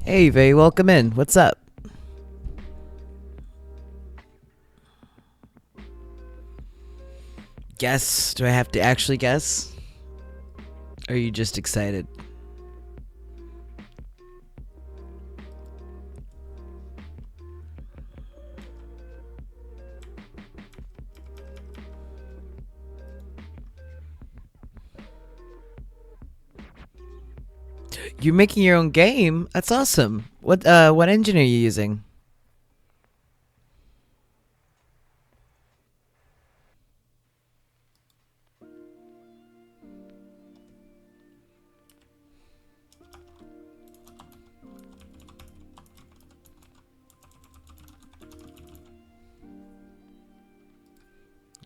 Hey, Vay, welcome in. What's up? Guess? Do I have to actually guess? Or are you just excited? You're making your own game? That's awesome. What engine are you using?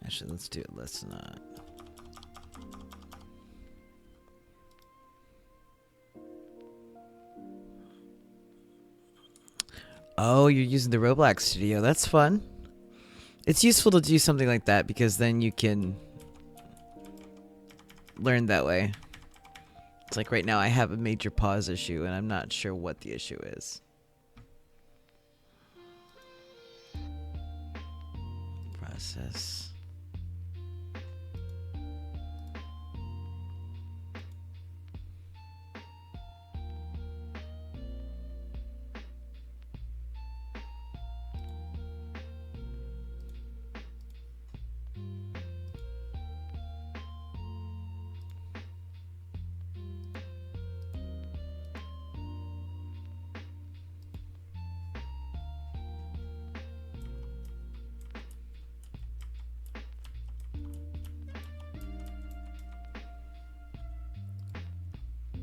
Actually, let's do it. Let's not. Oh, you're using the Roblox studio. That's fun. It's useful to do something like that because then you can learn that way. It's like right now I have a major pause issue and I'm not sure what the issue is. Process.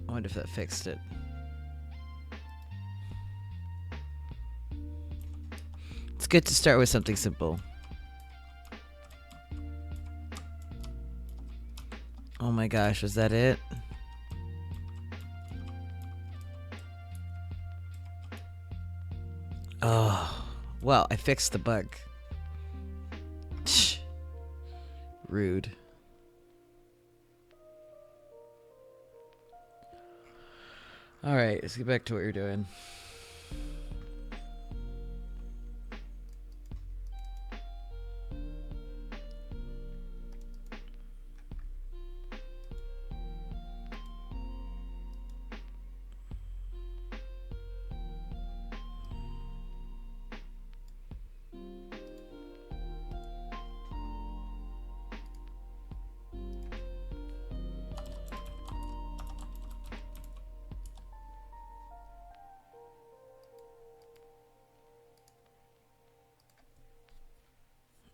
I wonder if that fixed it. It's good to start with something simple. Oh my gosh, was that it? Oh, well, I fixed the bug. Rude. Alright, let's get back to what you're doing.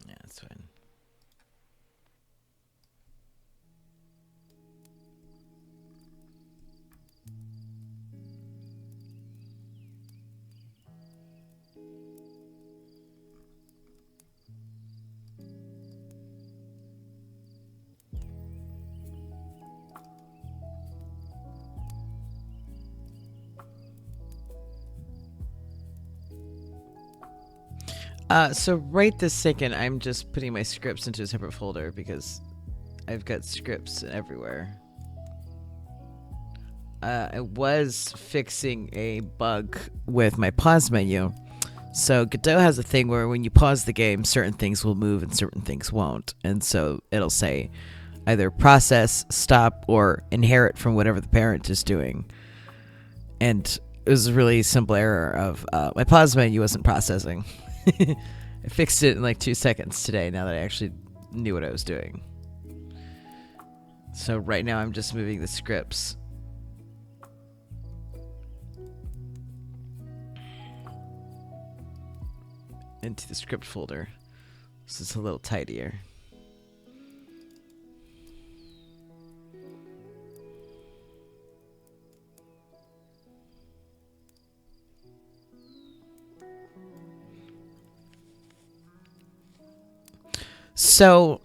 Yeah, that's fine. So right this second, I'm just putting my scripts into a separate folder because I've got scripts everywhere. I was fixing a bug with my pause menu. So Godot has a thing where when you pause the game, certain things will move and certain things won't. And so it'll say either process, stop, or inherit from whatever the parent is doing. And it was a really simple error of my pause menu wasn't processing. I fixed it in like 2 seconds today now that I actually knew what I was doing. So right now I'm just moving the scripts. Into the script folder. This is a little tidier. So,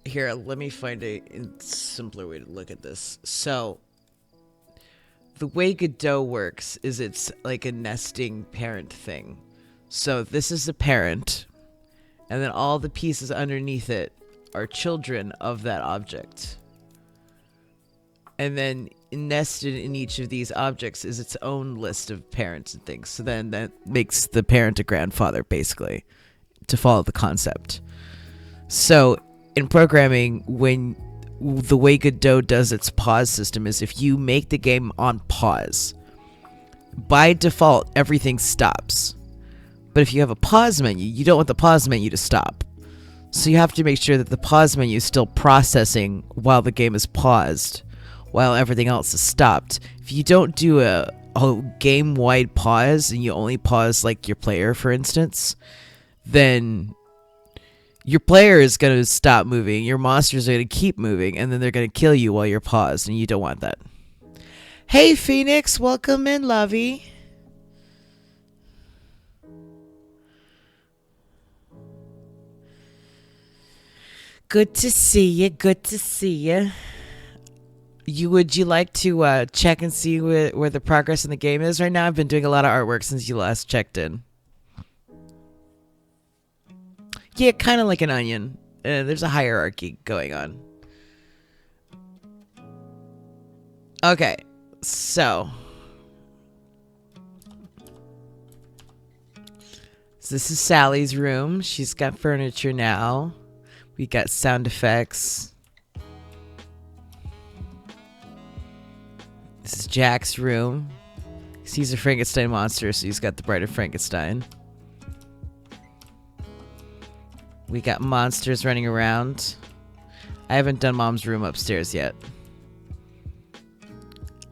here, let me find a simpler way to look at this. So, the way Godot works is it's like a nesting parent thing. So, this is the parent, and then all the pieces underneath it are children of that object. And then nested in each of these objects is its own list of parents and things. So then that makes the parent a grandfather, basically, to follow the concept. So in programming, when the way Godot does its pause system is if you make the game on pause, by default, everything stops. But if you have a pause menu, you don't want the pause menu to stop. So you have to make sure that the pause menu is still processing while the game is paused, while everything else is stopped. If you don't do a game-wide pause, and you only pause like your player, for instance, then your player is going to stop moving, your monsters are going to keep moving, and then they're going to kill you while you're paused, and you don't want that. Hey, Phoenix, welcome in, lovey. Good to see you. Good to see you. Would you like to check and see where the progress in the game is right now? I've been doing a lot of artwork since you last checked in. Yeah, kind of like an onion. There's a hierarchy going on. Okay, so this is Sally's room. She's got furniture now. We got sound effects. This is Jack's room. He's a Frankenstein monster, so he's got the Bride of Frankenstein. We got monsters running around. I haven't done Mom's room upstairs yet.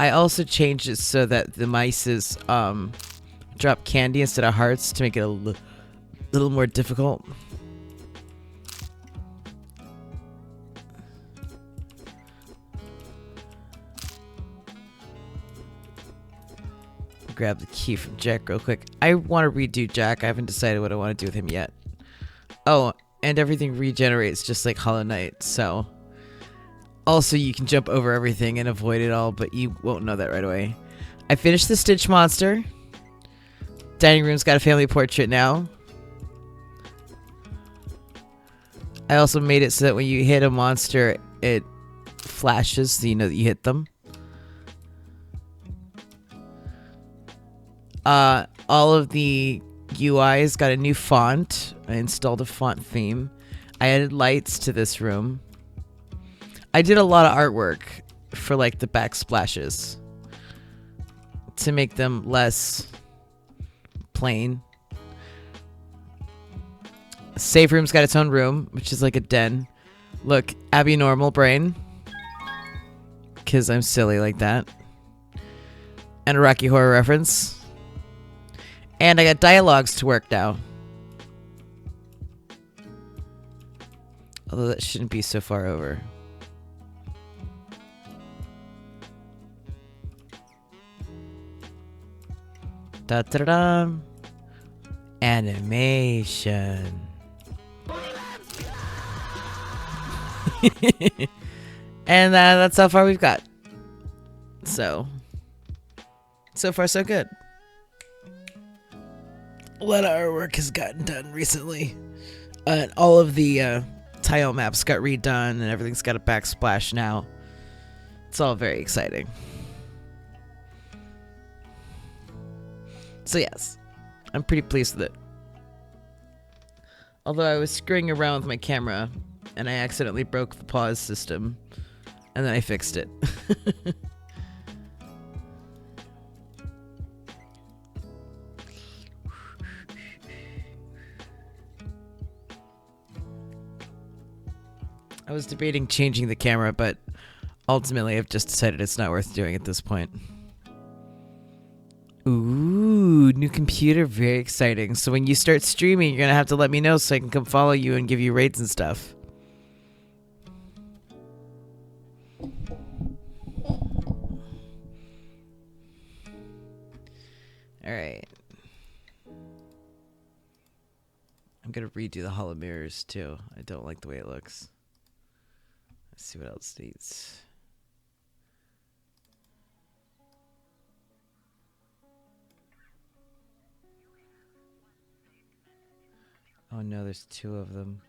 I also changed it so that the mices drop candy instead of hearts to make it a little more difficult. Grab the key from Jack real quick. I want to redo Jack. I haven't decided what I want to do with him yet. Oh, and everything regenerates just like Hollow Knight, so... Also, you can jump over everything and avoid it all, but you won't know that right away. I finished the Stitch monster. Dining room's got a family portrait now. I also made it so that when you hit a monster, it flashes so you know that you hit them. All of the UI's got a new font. I installed a font theme. I added lights to this room. I did a lot of artwork for like the backsplashes to make them less plain. Save room's got its own room, which is like a den. Look, Abby Normal Brain. Because I'm silly like that. And a Rocky Horror reference. And I got dialogues to work now. Although that shouldn't be so far over. Da da da. Animation. And that's how far we've got. So far so good. A lot of artwork has gotten done recently. All of the tile maps got redone and everything's got a backsplash now. It's all very exciting. So yes, I'm pretty pleased with it. Although I was screwing around with my camera and I accidentally broke the pause system and then I fixed it. I was debating changing the camera, but ultimately I've just decided it's not worth doing at this point. Ooh, new computer, very exciting. So when you start streaming, you're gonna have to let me know so I can come follow you and give you raids and stuff. Alright. I'm gonna redo the hollow mirrors too. I don't like the way it looks. Let's see what else needs. Oh no, there's two of them.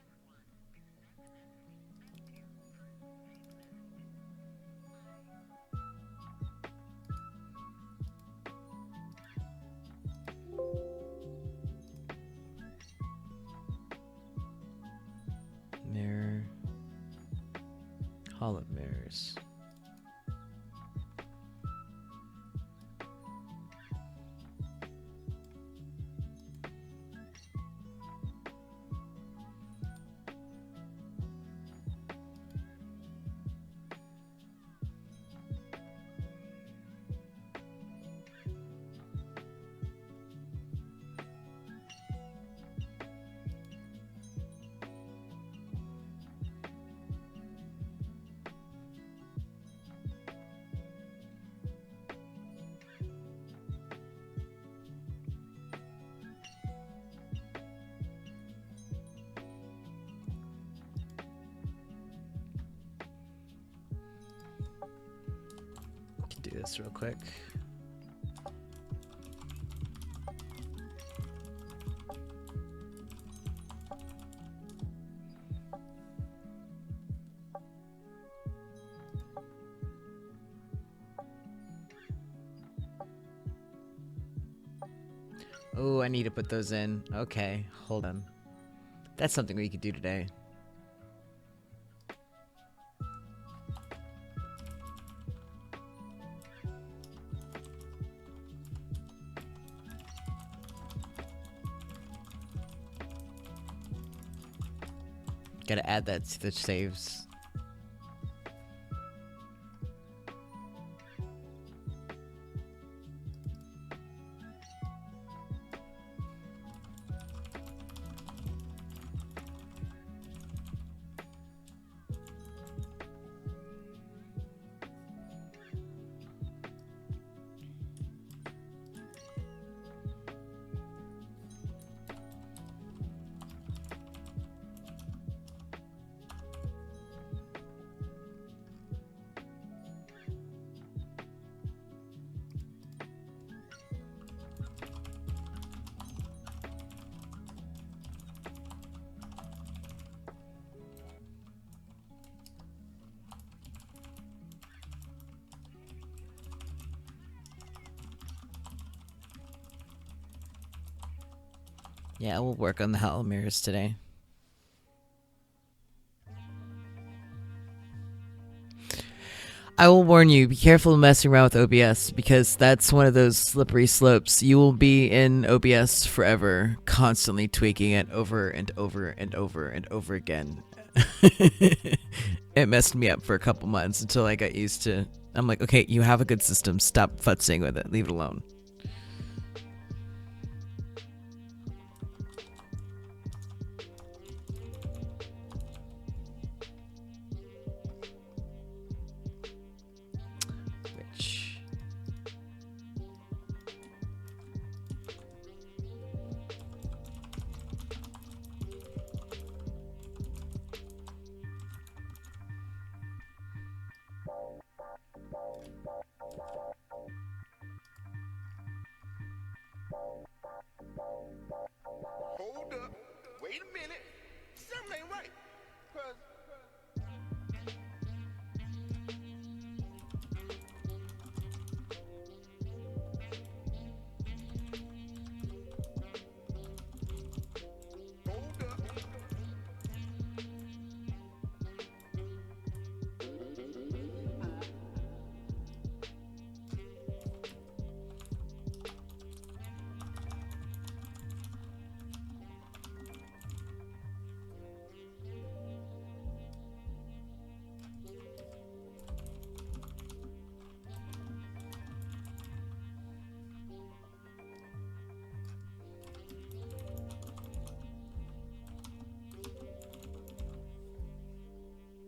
Hall of Mirrors. Do this real quick. Oh, I need to put those in. Okay, hold on. That's something we could do today. Gotta add that to the saves. Yeah, we'll work on the Hall of Mirrors today. I will warn you, be careful messing around with OBS, because that's one of those slippery slopes. You will be in OBS forever, constantly tweaking it over and over and over and over again. It messed me up for a couple months until I got used to. I'm like, okay, you have a good system. Stop futzing with it. Leave it alone. Hold up. Wait a minute. Something ain't right. Hold up.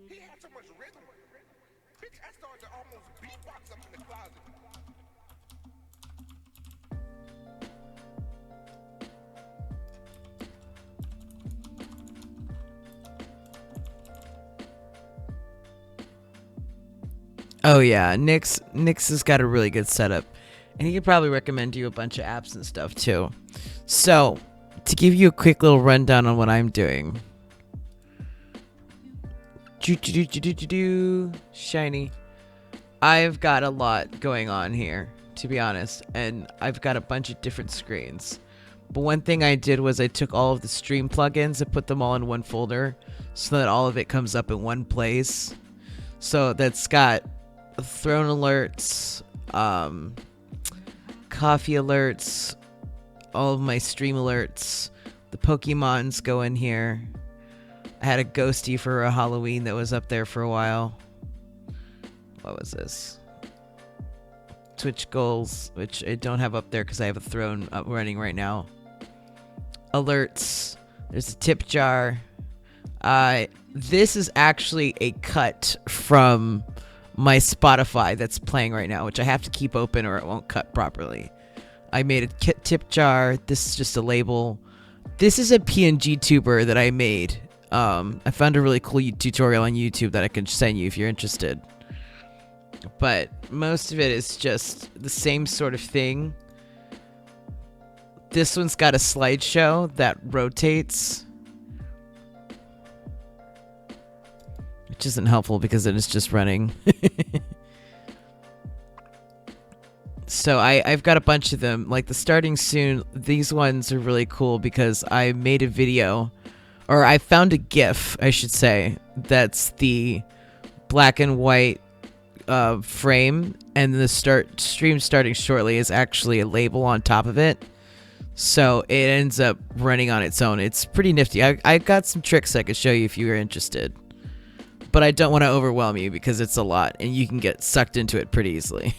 He had so much rhythm. Bitch, I started to almost beatbox up in the closet. Oh yeah, Nick's has got a really good setup, and he could probably recommend you a bunch of apps and stuff too. So, to give you a quick little rundown on what I'm doing. Shiny. I've got a lot going on here, to be honest, and I've got a bunch of different screens. But one thing I did was I took all of the stream plugins and put them all in one folder so that all of it comes up in one place. So that's got throne alerts, coffee alerts, all of my stream alerts. The Pokemons go in here. I had a ghosty for a Halloween that was up there for a while. What was this? Twitch goals, which I don't have up there because I have a throne up running right now. Alerts. There's a tip jar. This is actually a cut from my Spotify that's playing right now, which I have to keep open or it won't cut properly. I made a tip jar. This is just a label. This is a PNG tuber that I made. I found a really cool tutorial on YouTube that I can send you if you're interested. But most of it is just the same sort of thing. This one's got a slideshow that rotates, which isn't helpful because it is just running. So I've got a bunch of them. Like the starting soon, these ones are really cool because I made a video, or I found a GIF, I should say, that's the black and white frame, and the stream starting shortly is actually a label on top of it. So it ends up running on its own. It's pretty nifty. I got some tricks I could show you if you were interested. But I don't want to overwhelm you because it's a lot, and you can get sucked into it pretty easily.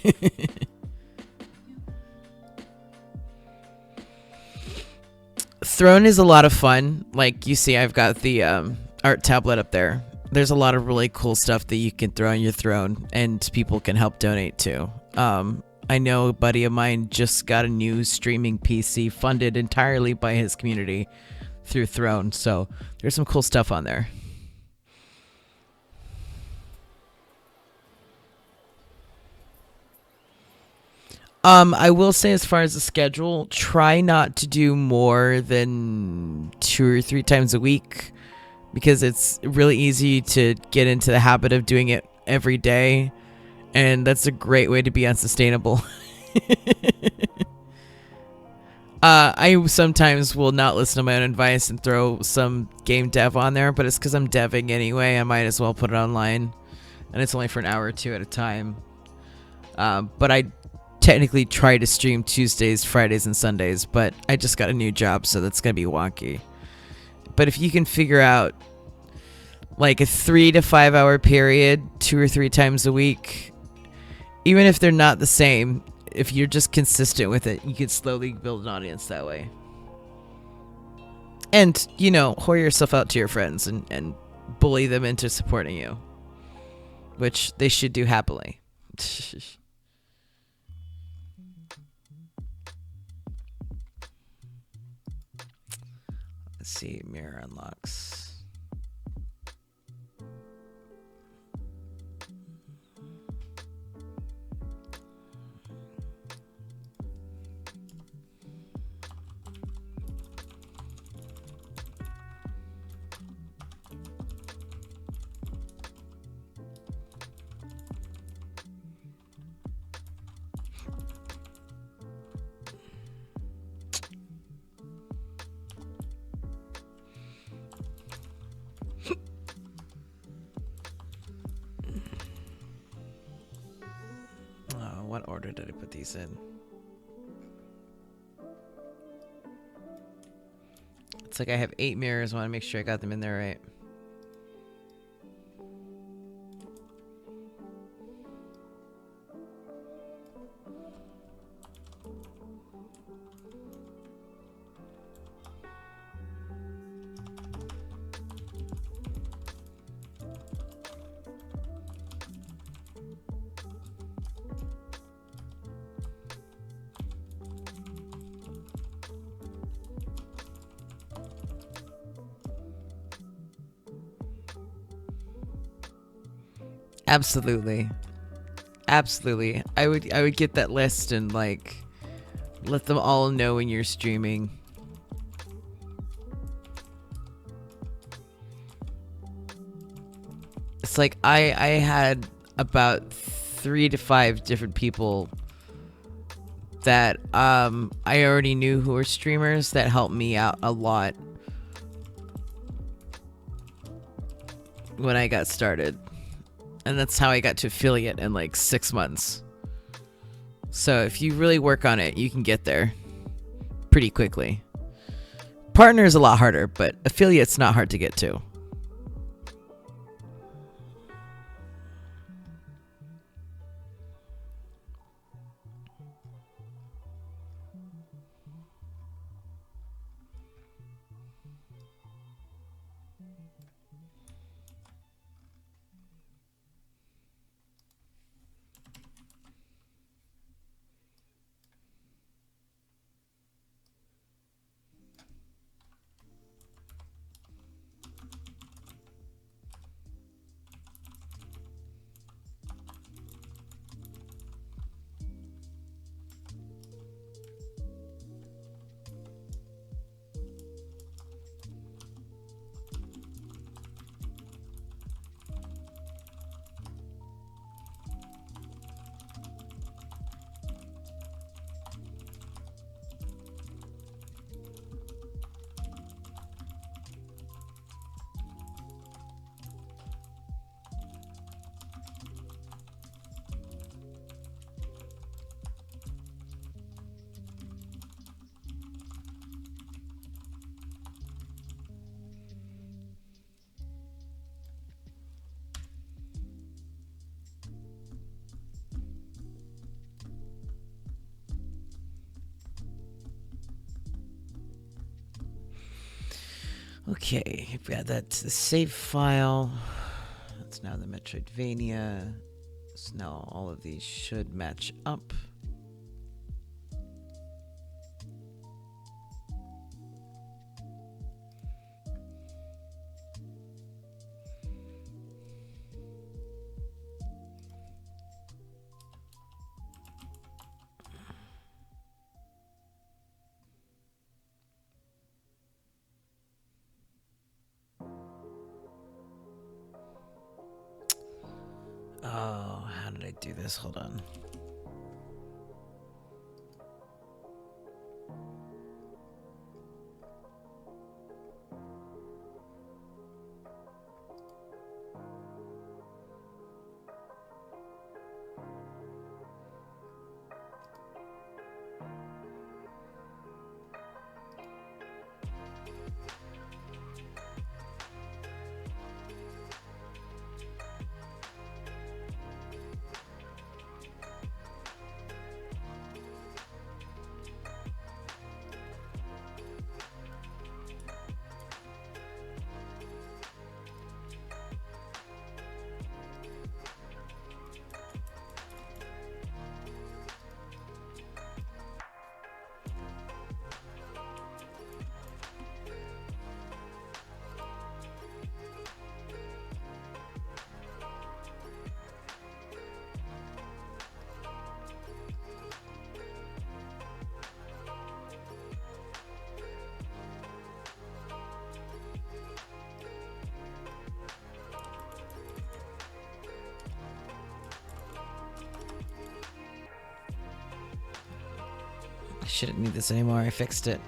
Throne is a lot of fun. Like you see, I've got the art tablet up there. There's a lot of really cool stuff that you can throw on your throne, and people can help donate to. I know a buddy of mine just got a new streaming PC funded entirely by his community through Throne, so there's some cool stuff on there. I will say, as far as the schedule, try not to do more than 2 or 3 times a week, because it's really easy to get into the habit of doing it every day, and that's a great way to be unsustainable. I sometimes will not listen to my own advice and throw some game dev on there, but it's because I'm deving anyway. I might as well put it online, and it's only for an hour or 2 at a time. But I technically try to stream Tuesdays, Fridays, and Sundays, but I just got a new job, so that's gonna be wonky. But if you can figure out like a 3 to 5 hour period 2 or 3 times a week, even if they're not the same, if you're just consistent with it, you can slowly build an audience that way. And, you know, whore yourself out to your friends and bully them into supporting you, which they should do happily. Let's see, mirror unlocks. What order did I put these in? It's like I have 8 mirrors. I want to make sure I got them in there right. Absolutely. Absolutely. I would get that list and like let them all know when you're streaming. It's like I had about 3 to 5 different people that I already knew who were streamers that helped me out a lot when I got started. And that's how I got to affiliate in like 6 months. So if you really work on it, you can get there pretty quickly. Partner is a lot harder, but affiliate's not hard to get to. Okay, we've got that save file. That's now the Metroidvania. So now all of these should match up. Oh, how did I do this? Hold on. I shouldn't need this anymore. I fixed it.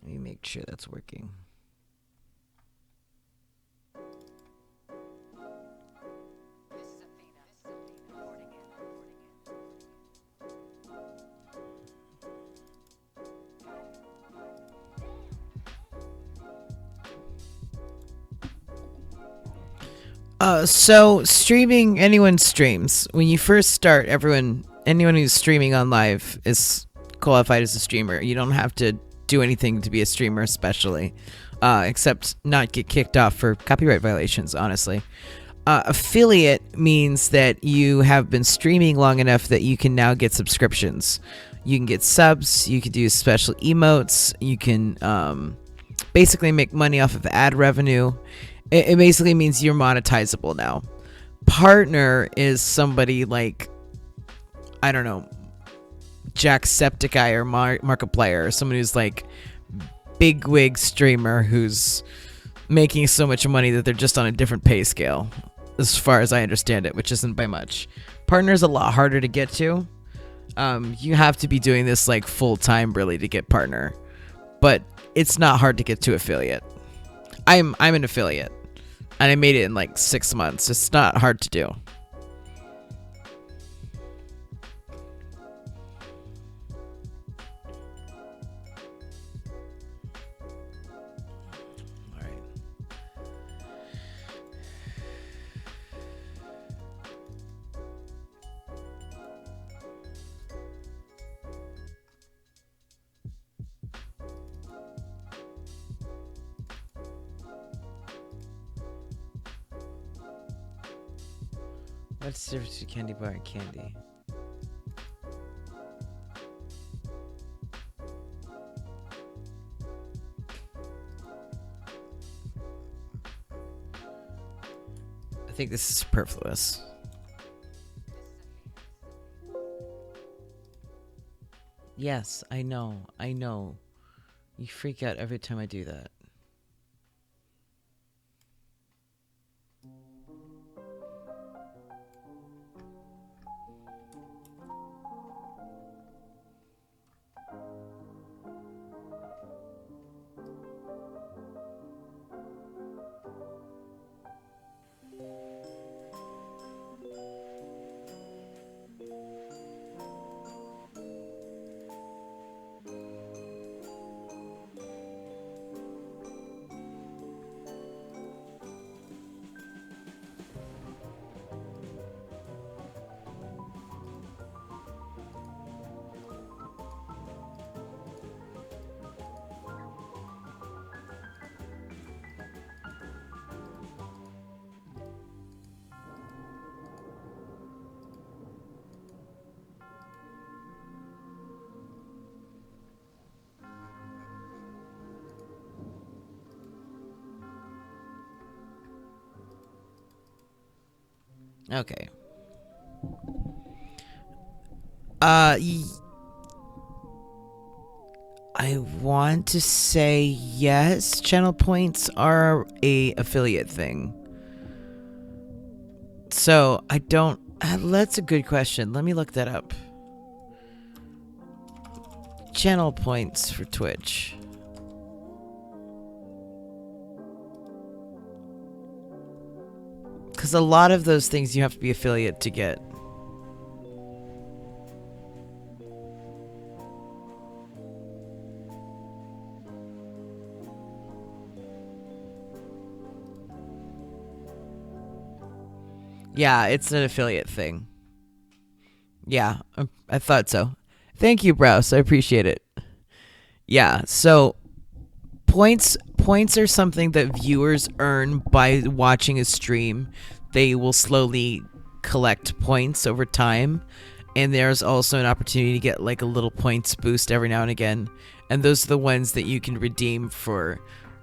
Let me make sure that's working. So streaming, anyone streams. When you first start, anyone who's streaming on live is qualified as a streamer. You don't have to do anything to be a streamer, especially, except not get kicked off for copyright violations, honestly. Affiliate means that you have been streaming long enough that you can now get subscriptions. You can get subs, you can do special emotes, you can basically make money off of ad revenue. It basically means you're monetizable now. Partner is somebody like, I don't know, Jacksepticeye or Markiplier, or someone who's like bigwig streamer who's making so much money that they're just on a different pay scale, as far as I understand it, which isn't by much. Partner's a lot harder to get to. You have to be doing this like full time really to get partner, but it's not hard to get to affiliate. I'm an affiliate, and I made it in like 6 months. It's not hard to do. What's the difference between candy bar and candy? I think this is superfluous. Yes, I know. I know. You freak out every time I do that. Okay. I want to say yes. Channel points are a affiliate thing. So I don't. That's a good question. Let me look that up. Channel points for Twitch. Because a lot of those things you have to be affiliate to get. Yeah, it's an affiliate thing. Yeah, I thought so. Thank you, Browse. I appreciate it. Yeah, so points are something that viewers earn by watching a stream. They will slowly collect points over time, and there's also an opportunity to get like a little points boost every now and again, and those are the ones that you can redeem for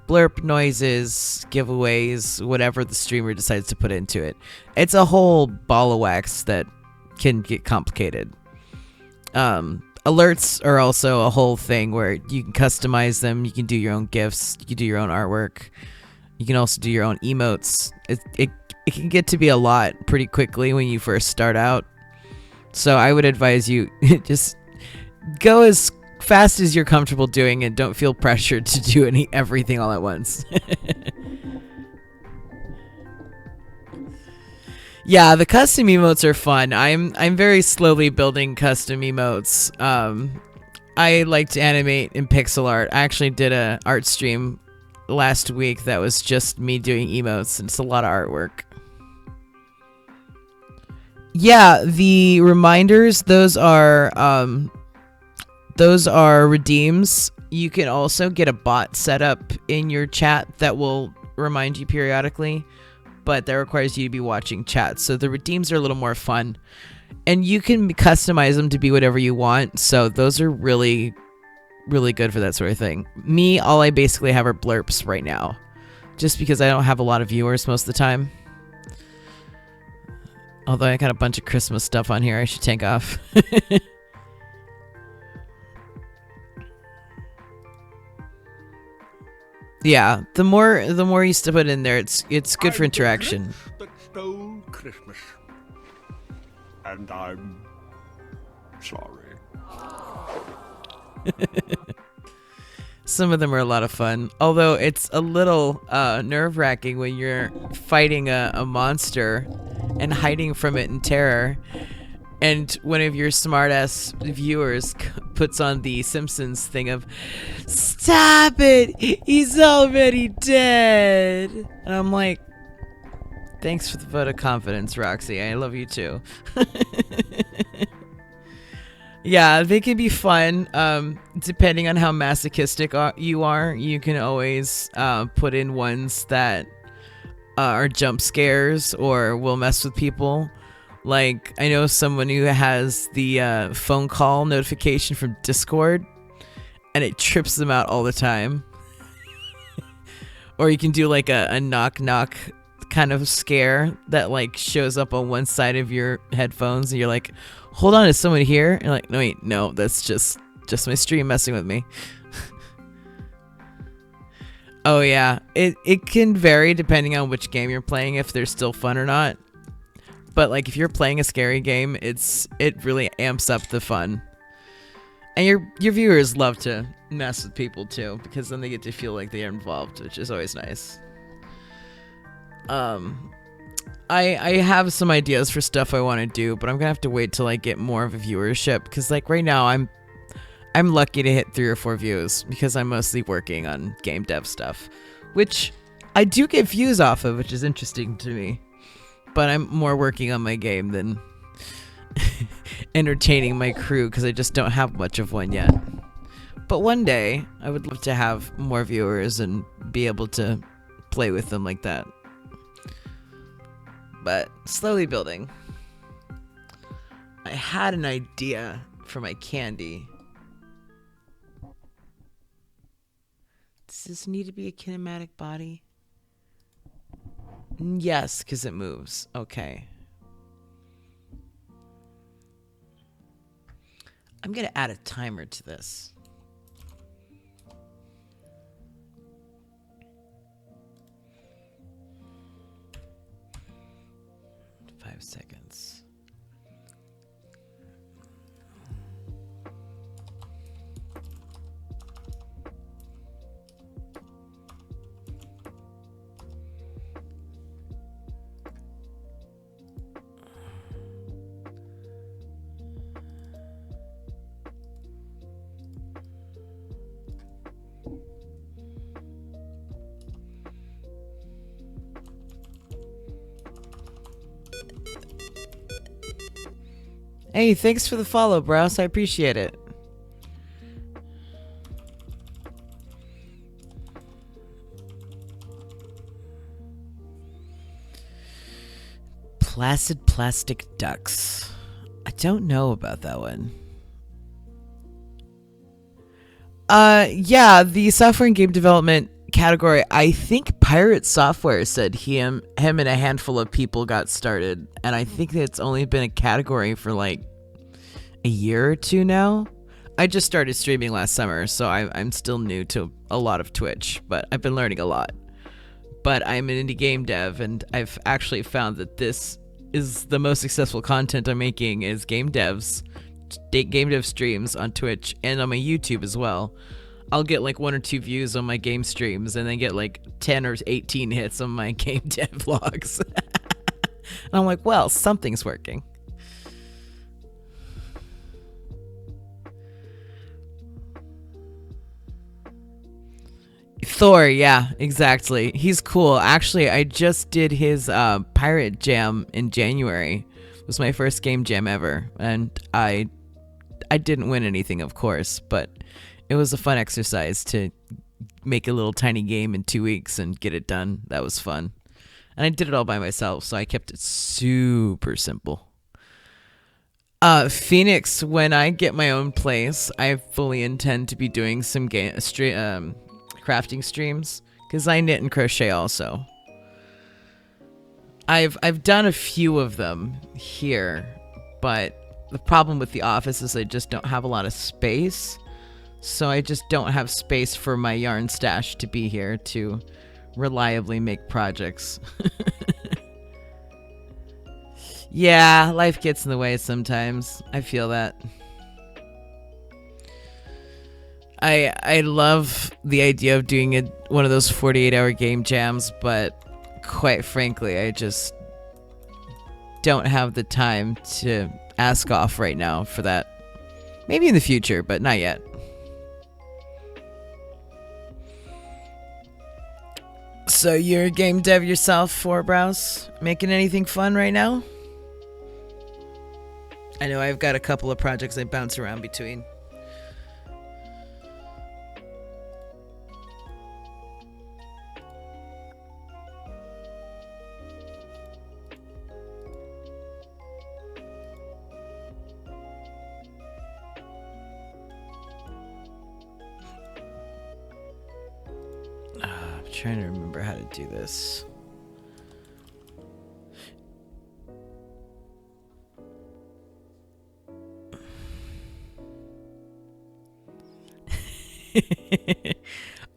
blurp noises, giveaways, whatever the streamer decides to put into it. It's a whole ball of wax that can get complicated. Alerts are also a whole thing where you can customize them. You can do your own GIFs. You can do your own artwork. You can also do your own emotes. It can get to be a lot pretty quickly when you first start out. So I would advise you just go as fast as you're comfortable doing and don't feel pressured to do everything all at once. Yeah, the custom emotes are fun. I'm very slowly building custom emotes. I like to animate in pixel art. I actually did a art stream last week that was just me doing emotes, and it's a lot of artwork. Yeah, the reminders, those are those are redeems. You can also get a bot set up in your chat that will remind you periodically, but that requires you to be watching chat. So the redeems are a little more fun, and you can customize them to be whatever you want. So those are really, really good for that sort of thing. Me, all I basically have are blurps right now, just because I don't have a lot of viewers most of the time. Although I got a bunch of Christmas stuff on here I should take off. Yeah, the more you put in there, it's good for interaction. That stole Christmas. And I'm sorry. Some of them are a lot of fun, although it's a little nerve-wracking when you're fighting a monster and hiding from it in terror, and one of your smart-ass viewers puts on the Simpsons thing of, "Stop it! He's already dead!" And I'm like, thanks for the vote of confidence, Roxy. I love you too. Yeah, they can be fun. Depending on how masochistic you are, you can always put in ones that are jump scares or will mess with people. Like, I know someone who has the phone call notification from Discord, and it trips them out all the time. Or you can do like a knock knock kind of scare that like shows up on one side of your headphones, and you're like, hold on, is someone here? And you're like, no, wait, no, that's just my stream messing with me. Oh yeah, it can vary depending on which game you're playing, if they're still fun or not. But like if you're playing a scary game, it really amps up the fun. And your viewers love to mess with people too, because then they get to feel like they're involved, which is always nice. I have some ideas for stuff I want to do, but I'm gonna have to wait till I get more of a viewership, because like right now I'm lucky to hit 3 or 4 views because I'm mostly working on game dev stuff, which I do get views off of, which is interesting to me. But I'm more working on my game than entertaining my crew, because I just don't have much of one yet. But one day, I would love to have more viewers and be able to play with them like that. But slowly building. I had an idea for my candy. Does this need to be a kinematic body? Yes, because it moves. Okay. I'm going to add a timer to this. Five seconds. Hey, thanks for the follow, Browse. I appreciate it. Placid plastic ducks. I don't know about that one. Yeah, the software and game development category, I think Pirate Software said him and a handful of people got started, and I think that it's only been a category for like a year or two now. I just started streaming last summer, so I'm still new to a lot of Twitch, but I've been learning a lot. But I'm an indie game dev, and I've actually found that this is the most successful content I'm making is game dev streams on Twitch and on my YouTube as well. I'll get like 1 or 2 views on my game streams, and then get like 10 or 18 hits on my game dev vlogs. And I'm like, well, something's working. Thor, yeah, exactly. He's cool. Actually, I just did his Pirate Jam in January. It was my first game jam ever, and I I didn't win anything, of course, but it was a fun exercise to make a little tiny game in 2 weeks and get it done. That was fun. And I did it all by myself, so I kept it super simple. Phoenix, when I get my own place, I fully intend to be doing some crafting streams, because I knit and crochet also. I've done a few of them here, but the problem with the office is I just don't have a lot of space. So I just don't have space for my yarn stash to be here to reliably make projects. Yeah, life gets in the way sometimes. I feel that. I love the idea of doing one of those 48-hour game jams, but quite frankly, I just don't have the time to ask off right now for that. Maybe in the future, but not yet. So you're a game dev yourself, Fourbrowse? Making anything fun right now? I know I've got a couple of projects I bounce around between. I'm trying to remember how to do this.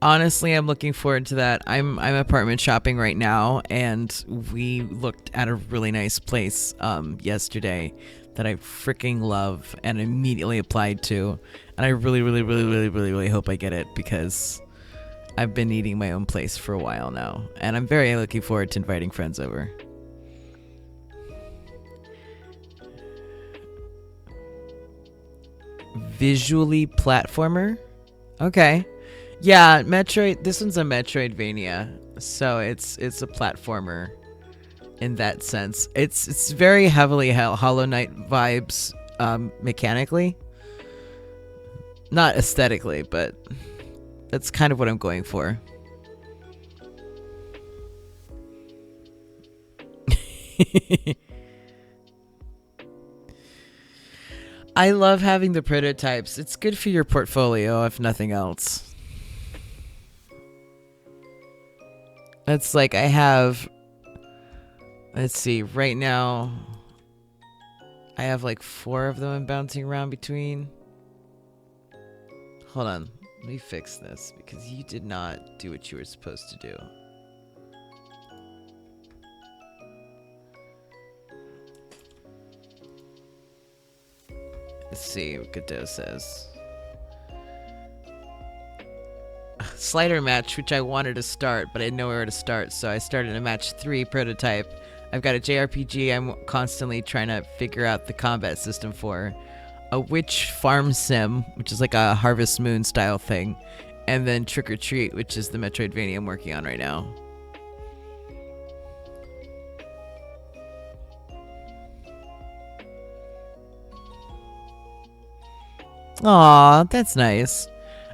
Honestly, I'm looking forward to that. I'm apartment shopping right now, and we looked at a really nice place yesterday that I freaking love and immediately applied to. And I really hope I get it, because I've been needing my own place for a while now, and I'm very looking forward to inviting friends over. Visually platformer? Okay. Yeah, Metroid. This one's a Metroidvania, so it's a platformer in that sense. It's very heavily Hollow Knight vibes, mechanically, not aesthetically, but that's kind of what I'm going for. I love having the prototypes. It's good for your portfolio, if nothing else. It's like I have, let's see, right now I have like 4 of them I'm bouncing around between. Hold on, let me fix this, because you did not do what you were supposed to do. Let's see what Godot says. Slider match, which I wanted to start, but I didn't know where to start, so I started a match 3 prototype. I've got a JRPG I'm constantly trying to figure out the combat system for. A witch farm sim, which is like a Harvest Moon style thing. And then Trick or Treat, which is the Metroidvania I'm working on right now. Aw, that's nice.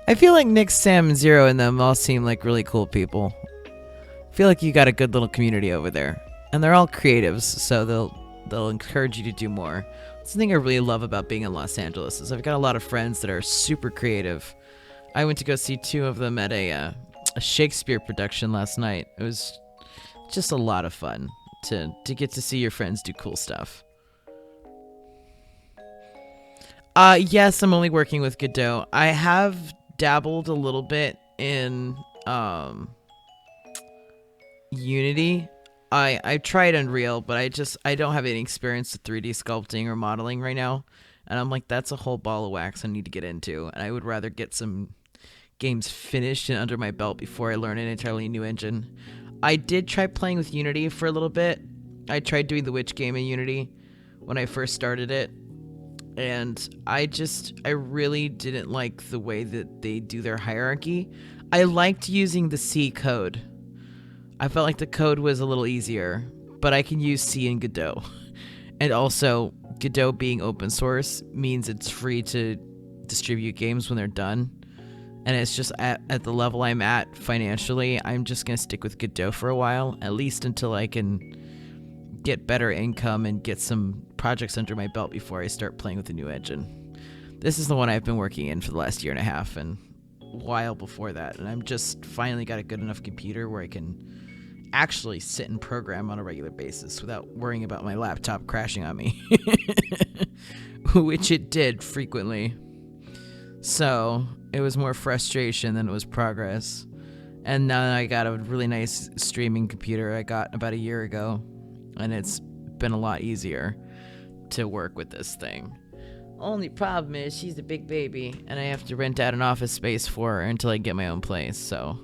I feel like Nick, Sam, and Zero and them all seem like really cool people. I feel like you got a good little community over there. And they're all creatives, so they'll encourage you to do more. That's the thing I really love about being in Los Angeles, is I've got a lot of friends that are super creative. I went to go see 2 of them at a Shakespeare production last night. It was just a lot of fun to get to see your friends do cool stuff. Yes, I'm only working with Godot. I have dabbled a little bit in Unity. I tried Unreal, but I don't have any experience with 3D sculpting or modeling right now. And I'm like, that's a whole ball of wax I need to get into. And I would rather get some games finished and under my belt before I learn an entirely new engine. I did try playing with Unity for a little bit. I tried doing the Witch game in Unity when I first started it. And I really didn't like the way that they do their hierarchy. I liked using the C code. I felt like the code was a little easier, but I can use C in Godot. And also, Godot being open source means it's free to distribute games when they're done. And it's just at the level I'm at financially, I'm just going to stick with Godot for a while, at least until I can get better income and get some projects under my belt before I start playing with the new engine. This is the one I've been working in for the last year and a half and a while before that. And I'm just finally got a good enough computer where I can actually sit and program on a regular basis without worrying about my laptop crashing on me, which it did frequently. So it was more frustration than it was progress. And now I got a really nice streaming computer I got about a year ago, and it's been a lot easier to work with this thing. Only problem is she's a big baby, and I have to rent out an office space for her until I get my own place, so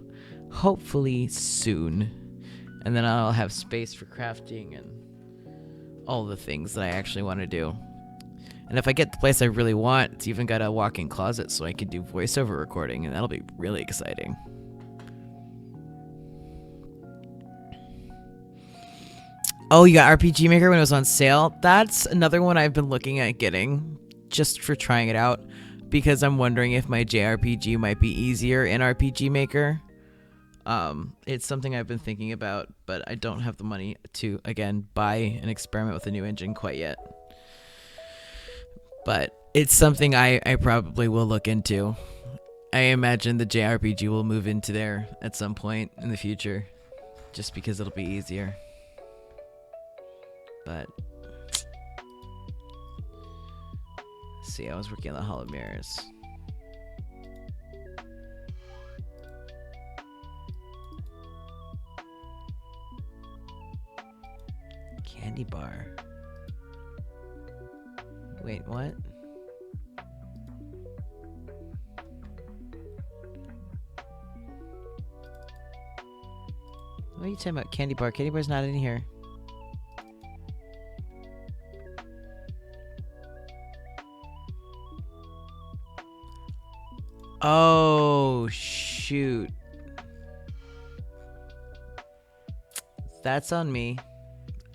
hopefully soon. And then I'll have space for crafting and all the things that I actually want to do. And if I get the place I really want, it's even got a walk-in closet so I can do voiceover recording, and that'll be really exciting. Oh, you got RPG Maker when it was on sale? That's another one I've been looking at getting, just for trying it out, because I'm wondering if my JRPG might be easier in RPG Maker. It's something I've been thinking about, but I don't have the money to, again, buy and experiment with a new engine quite yet. But it's something I probably will look into. I imagine the JRPG will move into there at some point in the future, just because it'll be easier. But see, I was working on the Hollow Mirrors. Candy bar. Wait, what? What are you talking about? Candy bar? Candy bar's not in here. Oh, shoot. That's on me.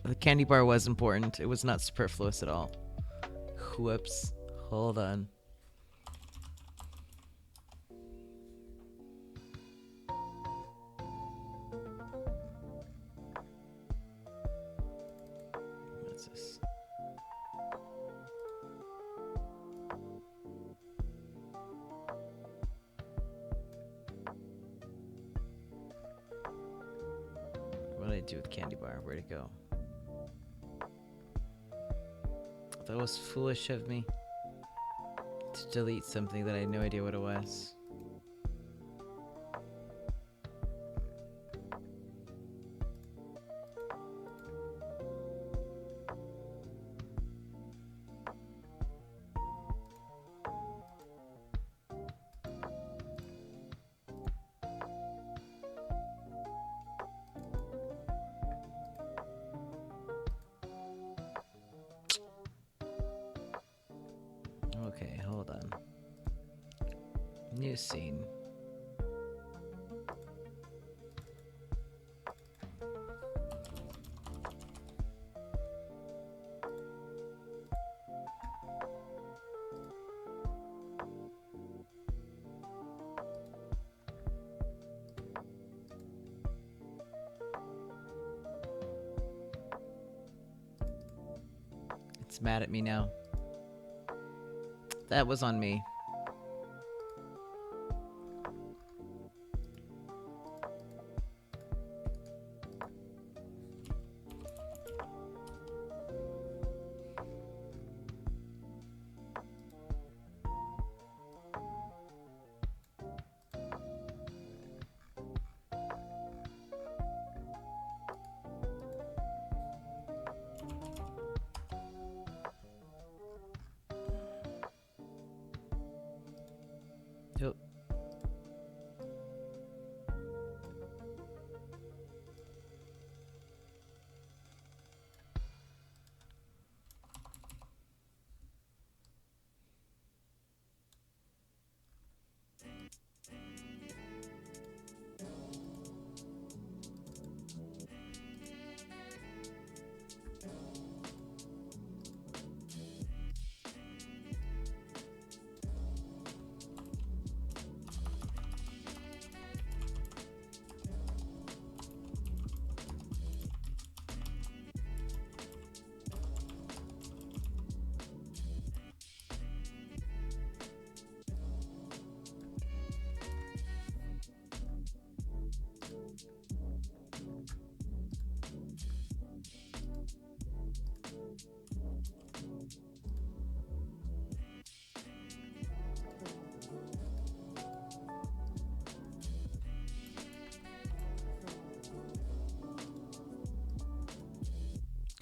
The candy bar was important. It was not superfluous at all. Whoops. Hold on. What's this? What did I do with candy bar? Where'd it go? That was foolish of me to delete something that I had no idea what it was. Okay, hold on. New scene. It's mad at me now. That was on me.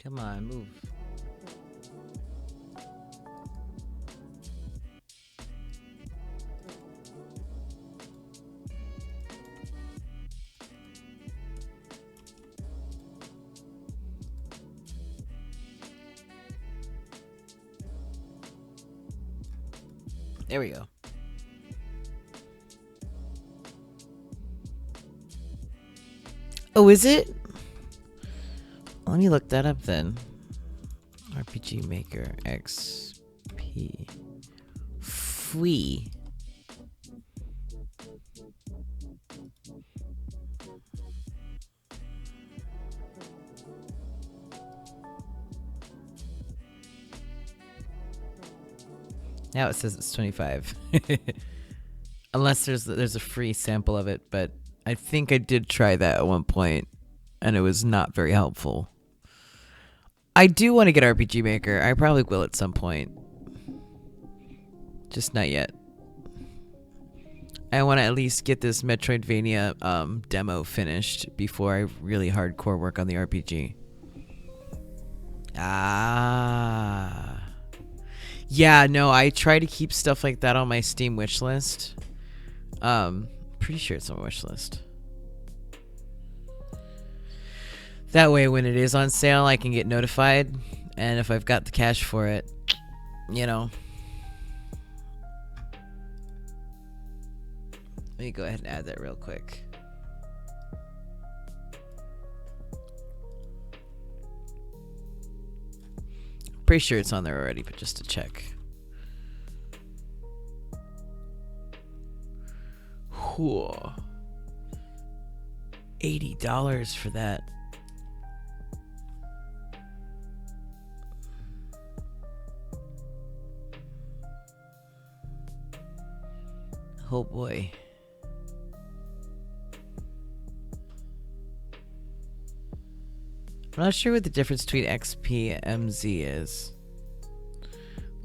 Come on, move. There we go. Oh, is it? Let me look that up then. RPG Maker XP. Fwee. Now it says it's 25. Unless there's a free sample of it, but I think I did try that at one point and it was not very helpful. I do want to get RPG Maker. I probably will at some point. Just not yet. I want to at least get this Metroidvania demo finished before I really hardcore work on the RPG. Ah. Yeah, no, I try to keep stuff like that on my Steam wishlist. Pretty sure it's on my wishlist. That way, when it is on sale, I can get notified. And if I've got the cash for it, you know. Let me go ahead and add that real quick. Pretty sure it's on there already, but just to check. Whoa. $80 for that. Oh boy. I'm not sure what the difference between XP and MZ is.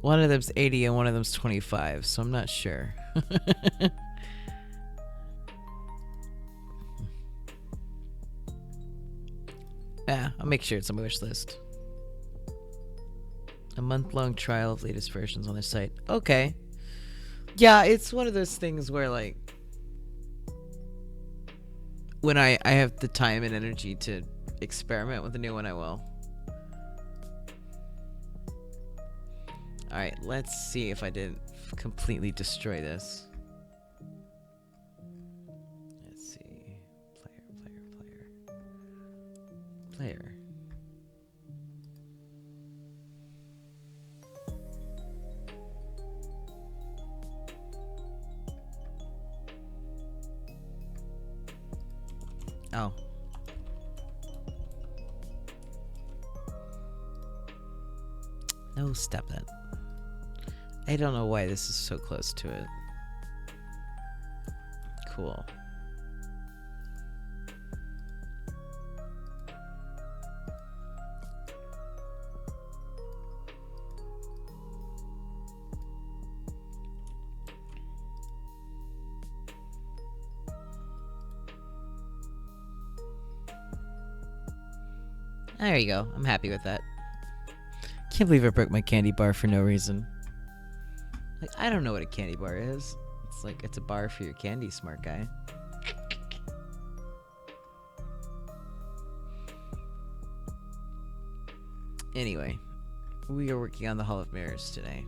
One of them's 80 and one of them's 25, so I'm not sure. Yeah, I'll make sure it's on my wish list. A month-long trial of latest versions on their site. Okay. Yeah, it's one of those things where, like, when I have the time and energy to experiment with a new one, I will. Alright, let's see if I didn't completely destroy this. Let's see. Player. Oh. No, stop that. I don't know why this is so close to it. Cool. There you go. I'm happy with that. Can't believe I broke my candy bar for no reason. Like, I don't know what a candy bar is. It's like, it's a bar for your candy, smart guy. Anyway, we are working on the Hall of Mirrors today.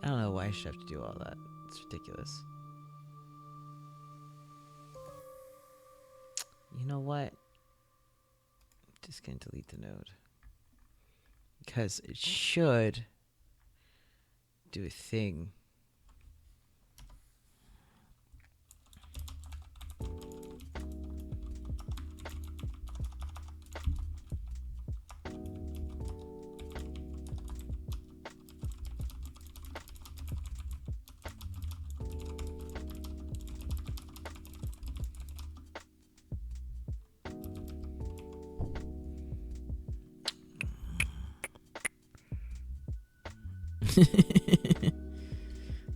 I don't know why I should have to do all that. It's ridiculous. You know what? I'm just gonna delete the node. Because it should do a thing.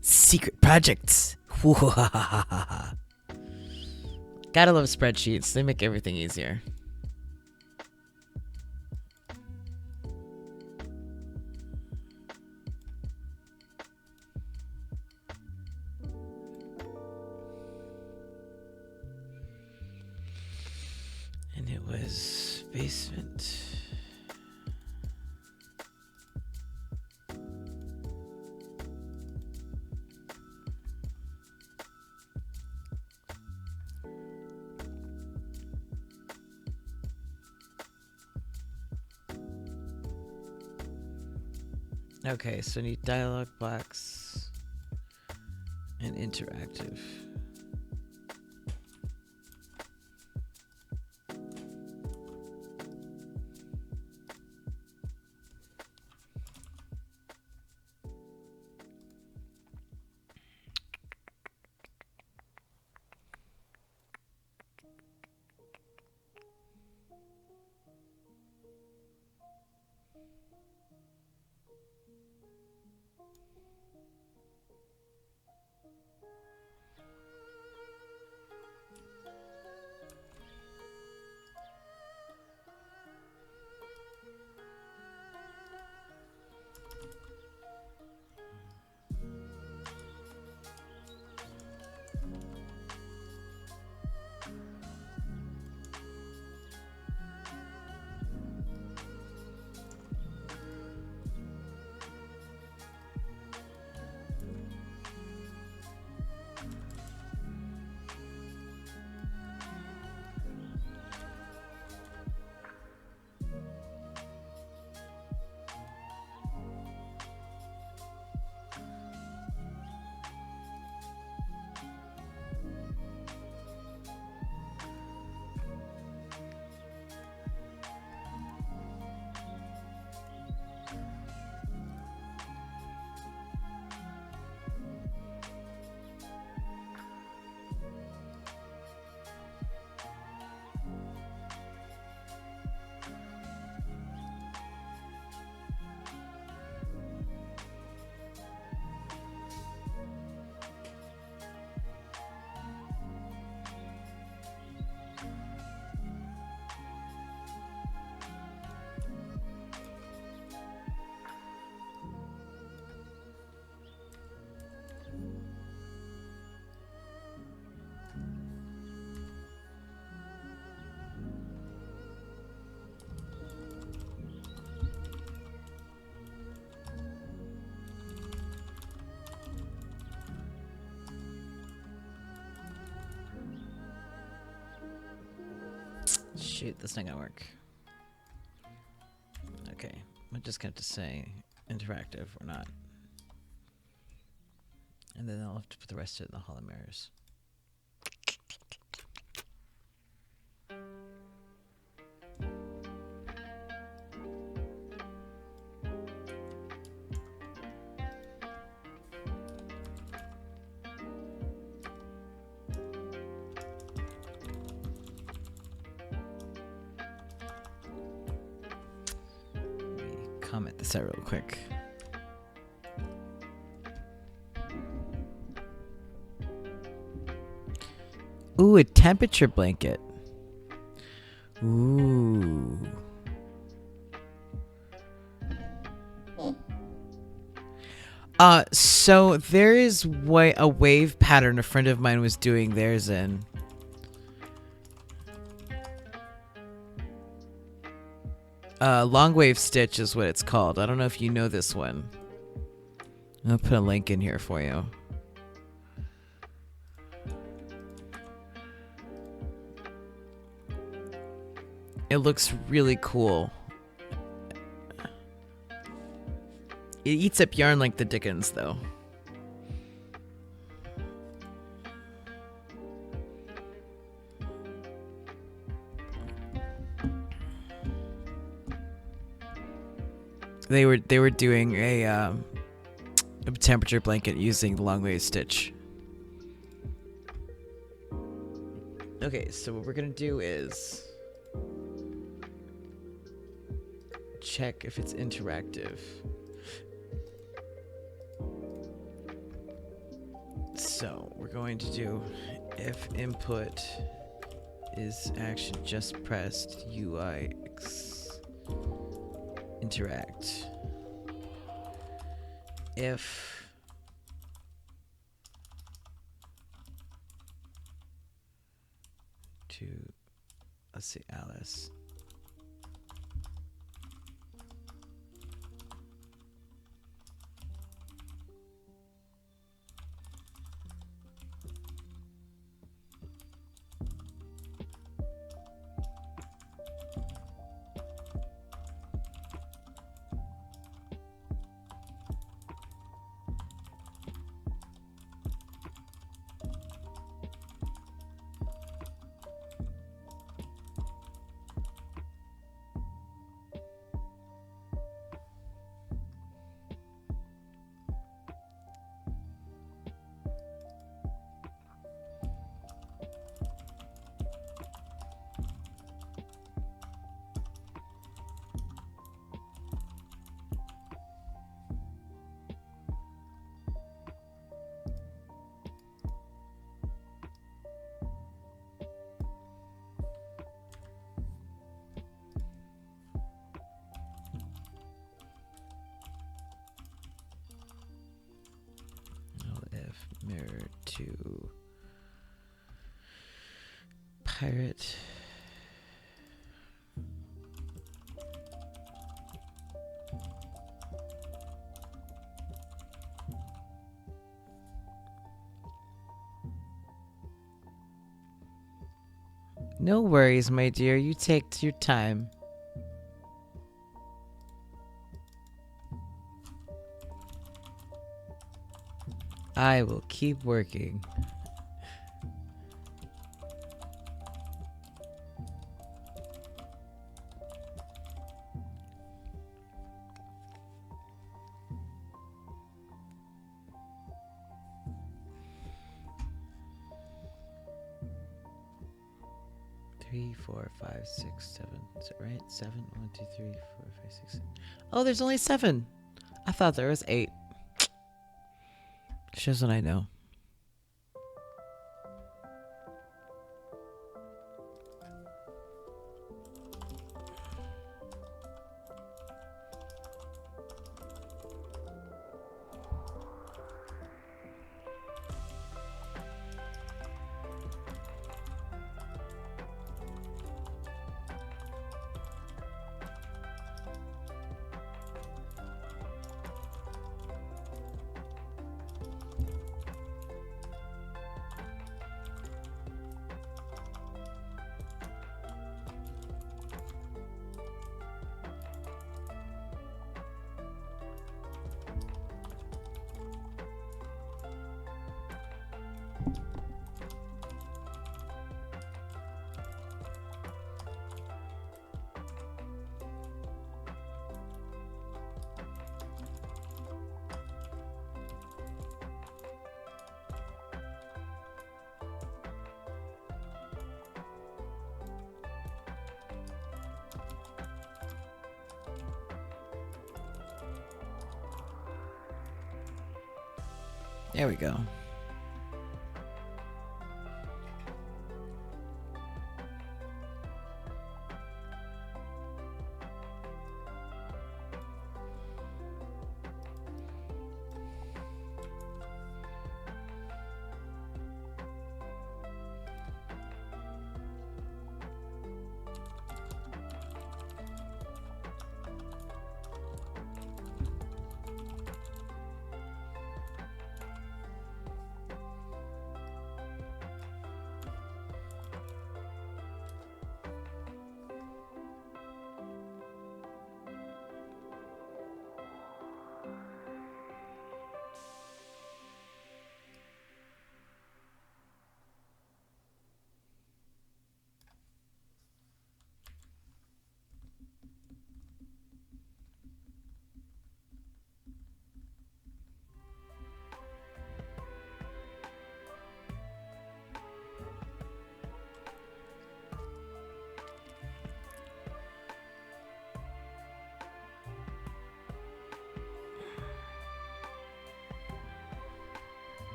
Secret projects. Gotta love spreadsheets. They make everything easier. And it was basement. Okay, so I need dialogue box and interactive. Shoot, that's not gonna work. Okay, I'm just gonna have to say interactive or not. And then I'll have to put the rest of it in the Hall of Mirrors. Comment this out real quick. Ooh, a temperature blanket. Ooh. So there is a wave pattern a friend of mine was doing theirs in. Long wave stitch is what it's called. I don't know if you know this one. I'll put a link in here for you. It looks really cool. It eats up yarn like the Dickens, though. They were doing a temperature blanket using the long wave stitch. Okay, so what we're gonna do is check if it's interactive. So we're going to do if input is action just pressed UI interact. If to, let's see, Alice. Mirror to pirate. No worries, my dear. You take your time. I will keep working. Three, 4, 5, 6, 7. Is it right? 7. 1, 2, 3, 4, 5, 6, 7. Oh, there's only 7. I thought there was 8. Shows what I know. There we go.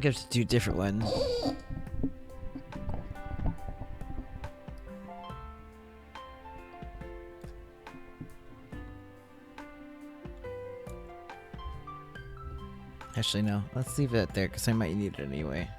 We have to do a different one. Actually, no. Let's leave it there because I might need it anyway.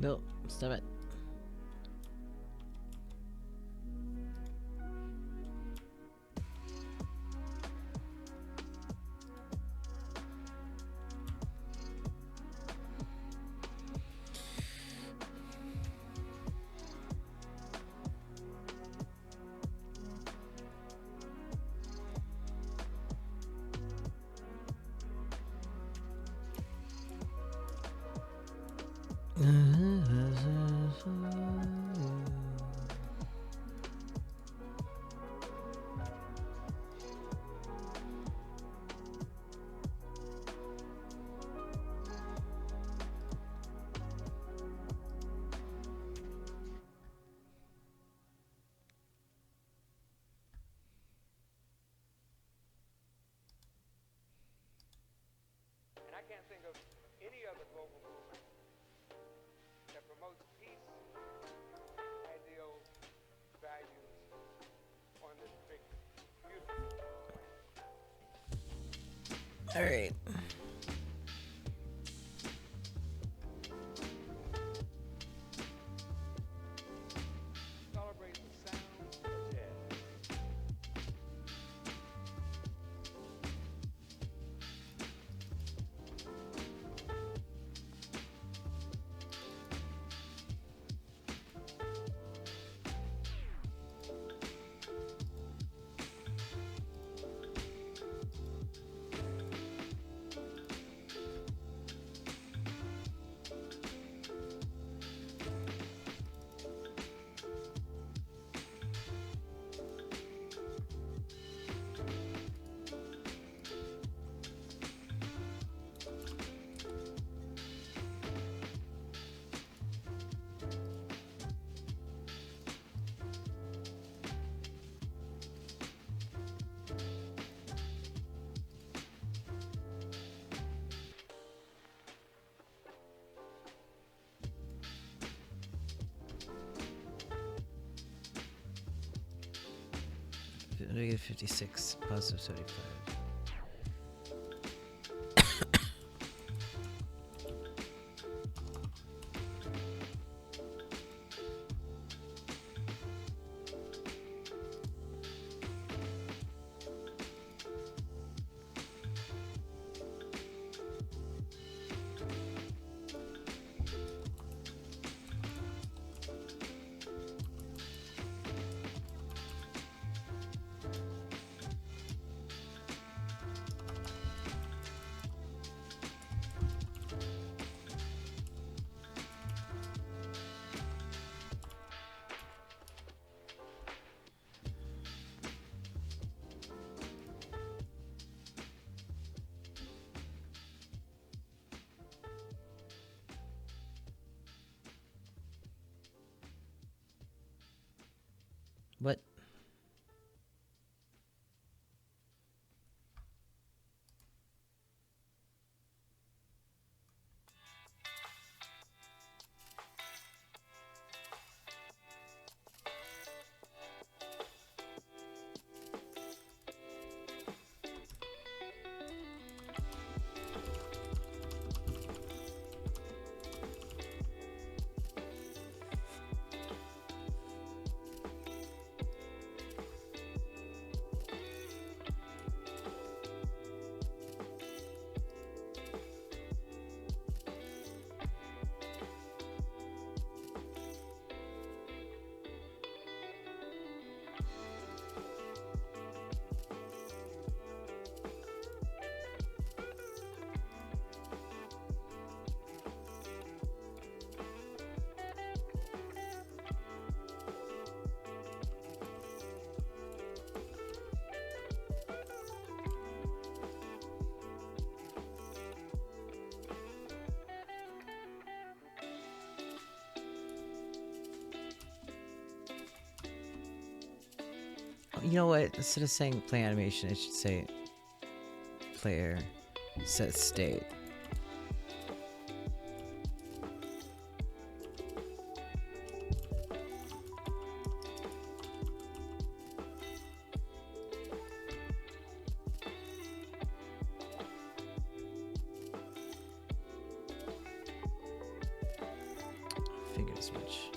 No, stop it. All right. Celebrate the sound of jazz. Negative 56, positive 75. What? You know what? Instead of saying play animation, it should say player set state. Figured as much.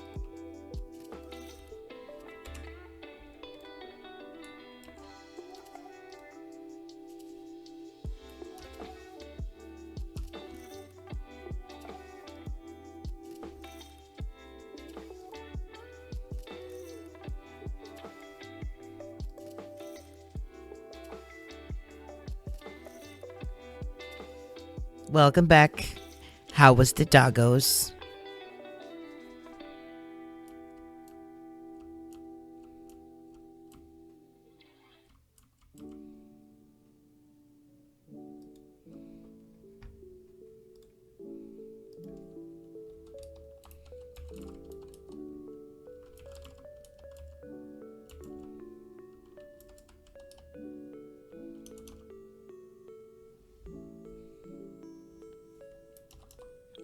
Welcome back. How was the doggos?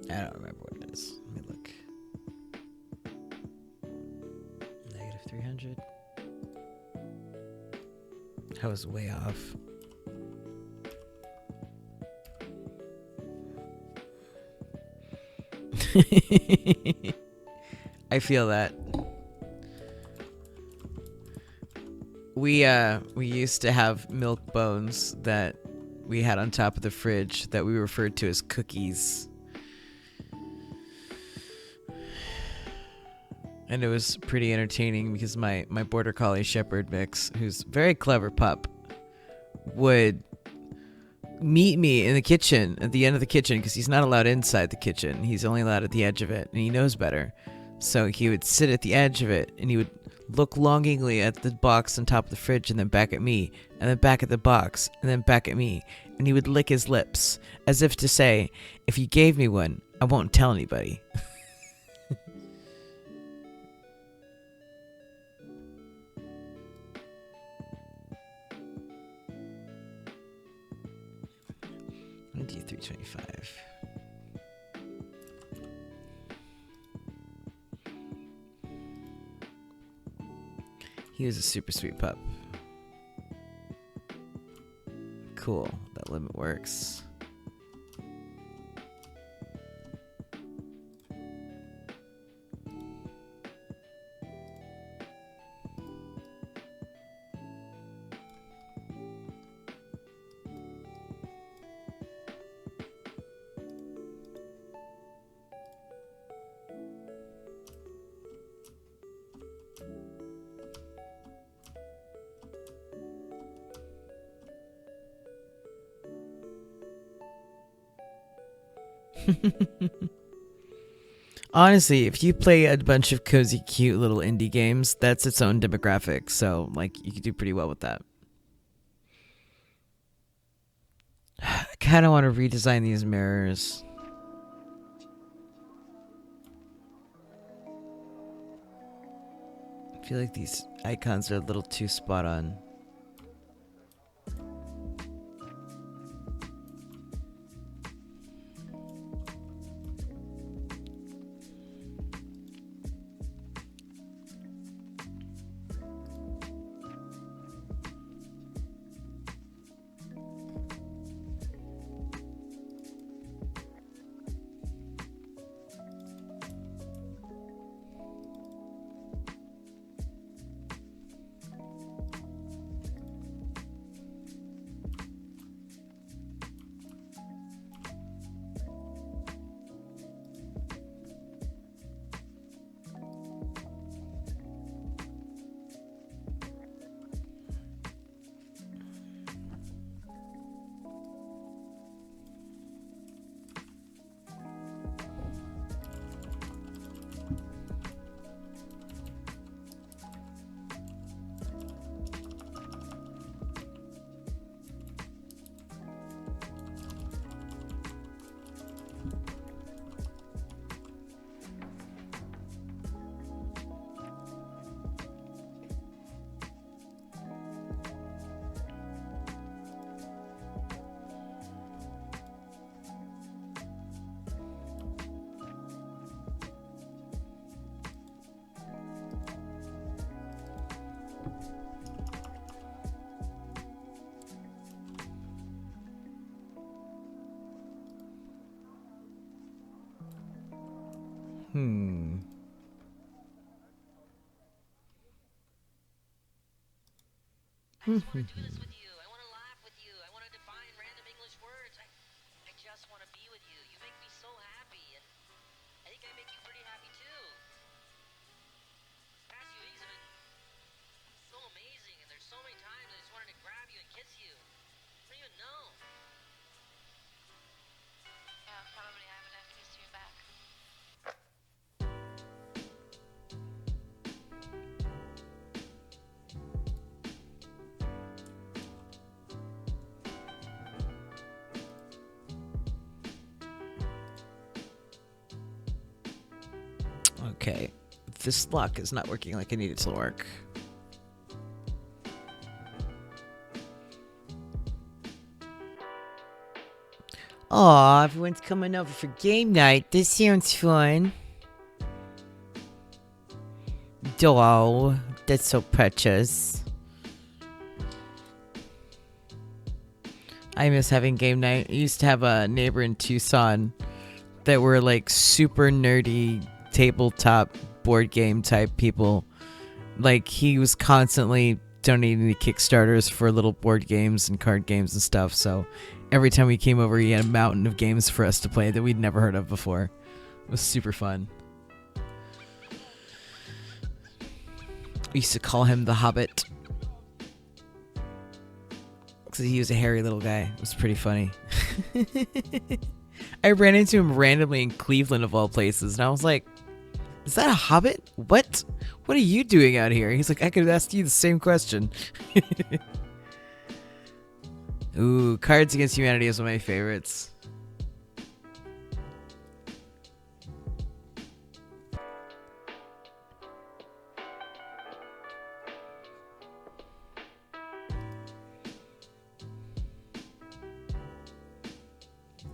I don't remember what it is. Let me look. Negative 300. I was way off. I feel that. We used to have milk bones that we had on top of the fridge that we referred to as cookies. And it was pretty entertaining because my border collie shepherd mix, who's a very clever pup, would meet me in the kitchen, at the end of the kitchen, because he's not allowed inside the kitchen. He's only allowed at the edge of it, and he knows better. So he would sit at the edge of it, and he would look longingly at the box on top of the fridge, and then back at me, and then back at the box, and then back at me. And he would lick his lips, as if to say, if you gave me one, I won't tell anybody. D325. He was a super sweet pup. Cool, that limit works. Honestly, if you play a bunch of cozy, cute little indie games, that's its own demographic. So, like, you could do pretty well with that. I kind of want to redesign these mirrors. I feel like these icons are a little too spot on. I just want to do this with you. I want to laugh with you. I want to define random English words. I just want to be with you. You make me so happy, and I think I make you pretty happy too. Past few weeks have been so amazing, and there's so many times I just wanted to grab you and kiss you. I don't even know. Yeah, probably I would have kissed you back. Okay, this lock is not working like I need it to work. Aw, everyone's coming over for game night. This sounds fun. Oh, that's so precious. I miss having game night. I used to have a neighbor in Tucson that were like super nerdy tabletop board game type people. Like he was constantly donating to Kickstarters for little board games and card games and stuff. So every time we came over, he had a mountain of games for us to play that we'd never heard of before. It was super fun. We used to call him the Hobbit because he was a hairy little guy. It was pretty funny. I ran into him randomly in Cleveland of all places, and I was like, is that a hobbit? What are you doing out here? He's like, I could have asked you the same question. Ooh, Cards Against Humanity is one of my favorites.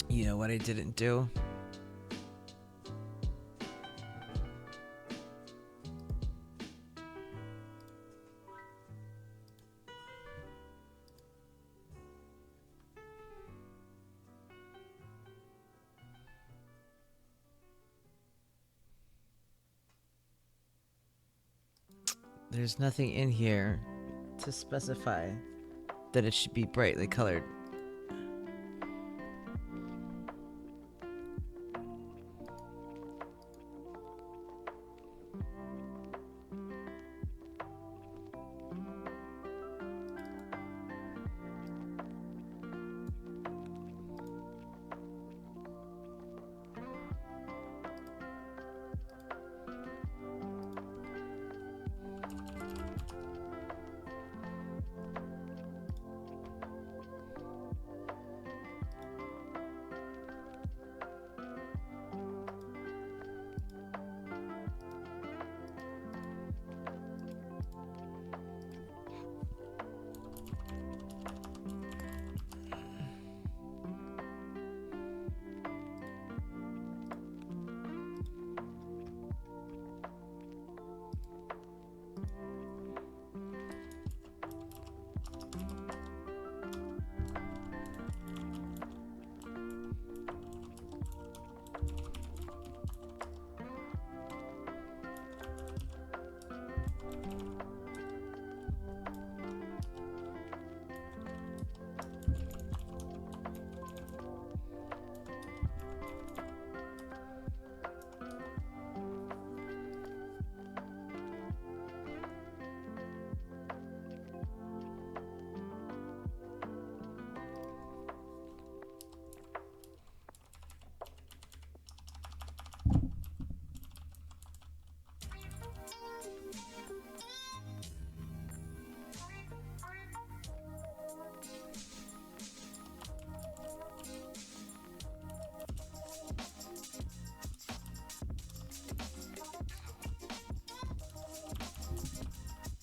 You know what I didn't do? There's nothing in here to specify that it should be brightly colored.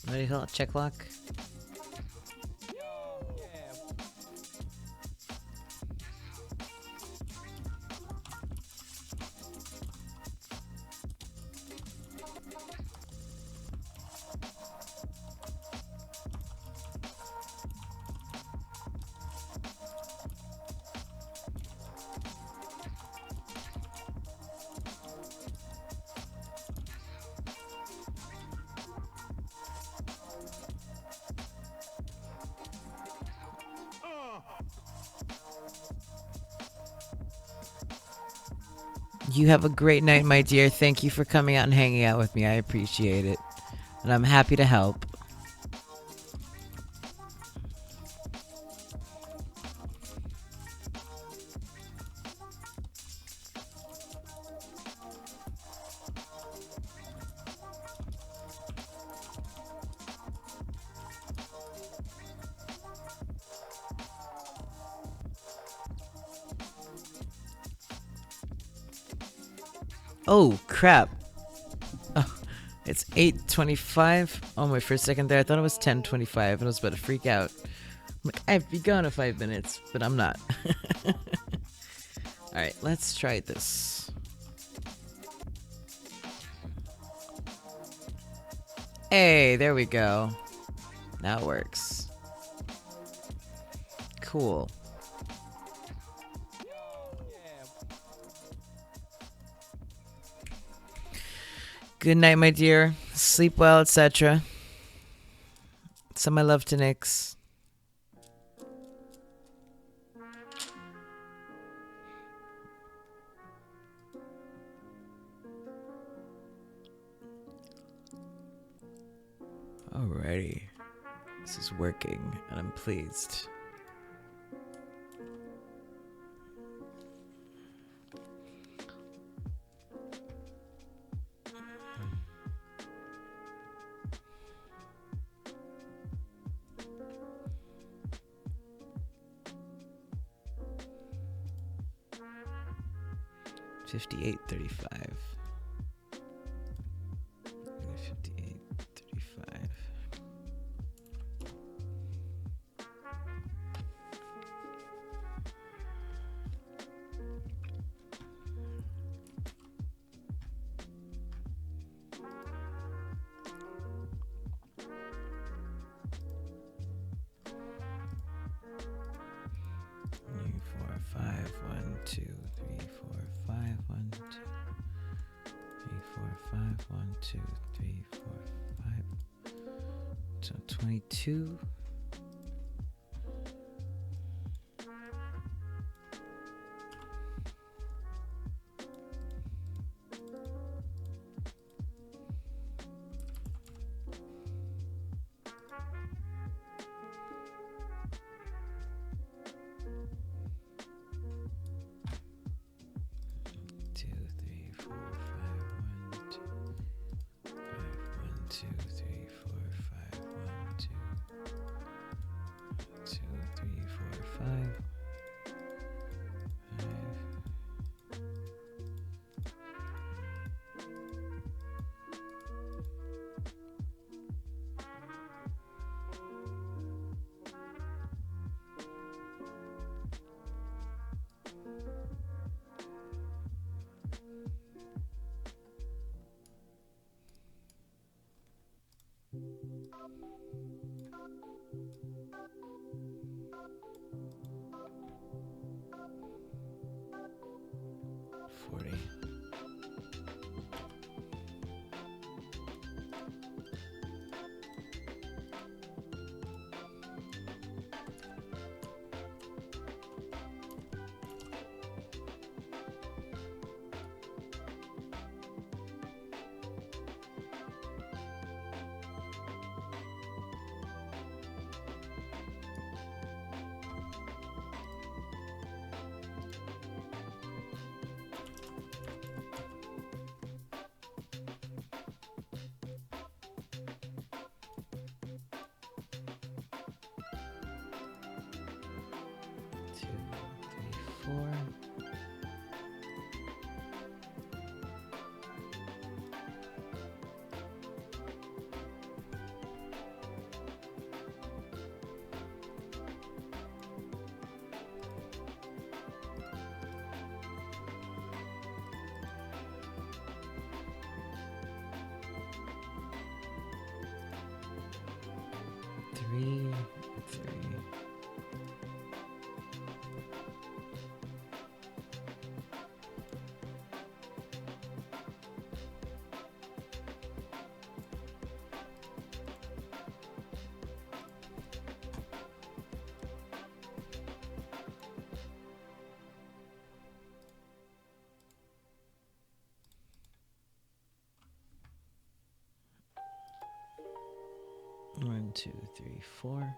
What do you call it? Check lock? You have a great night, my dear. Thank you for coming out and hanging out with me. I appreciate it. And I'm happy to help. Oh, crap. Oh, it's 8:25. Oh, my first second there, I thought it was 10:25 and I was about to freak out. I'm like, I have to be gone in 5 minutes, but I'm not. Alright, let's try this. Hey, there we go. Now it works. Cool. Good night, my dear. Sleep well, etc. Send my love to Nyx. Alrighty. This is working, and I'm pleased. $58.35. 58.35. Three, four, five, 1, 2, 3, 4, 5, 1, 2, 3, 4, 5, 1, 2, 3, 4, 5. So 22. Two, three, four, five, 1, 2, 5, 1, 2, 3, 4, 5, 1, 2, 2, 3, 4, 5. 40. Two, three, four. Three, three. One, two, three, four.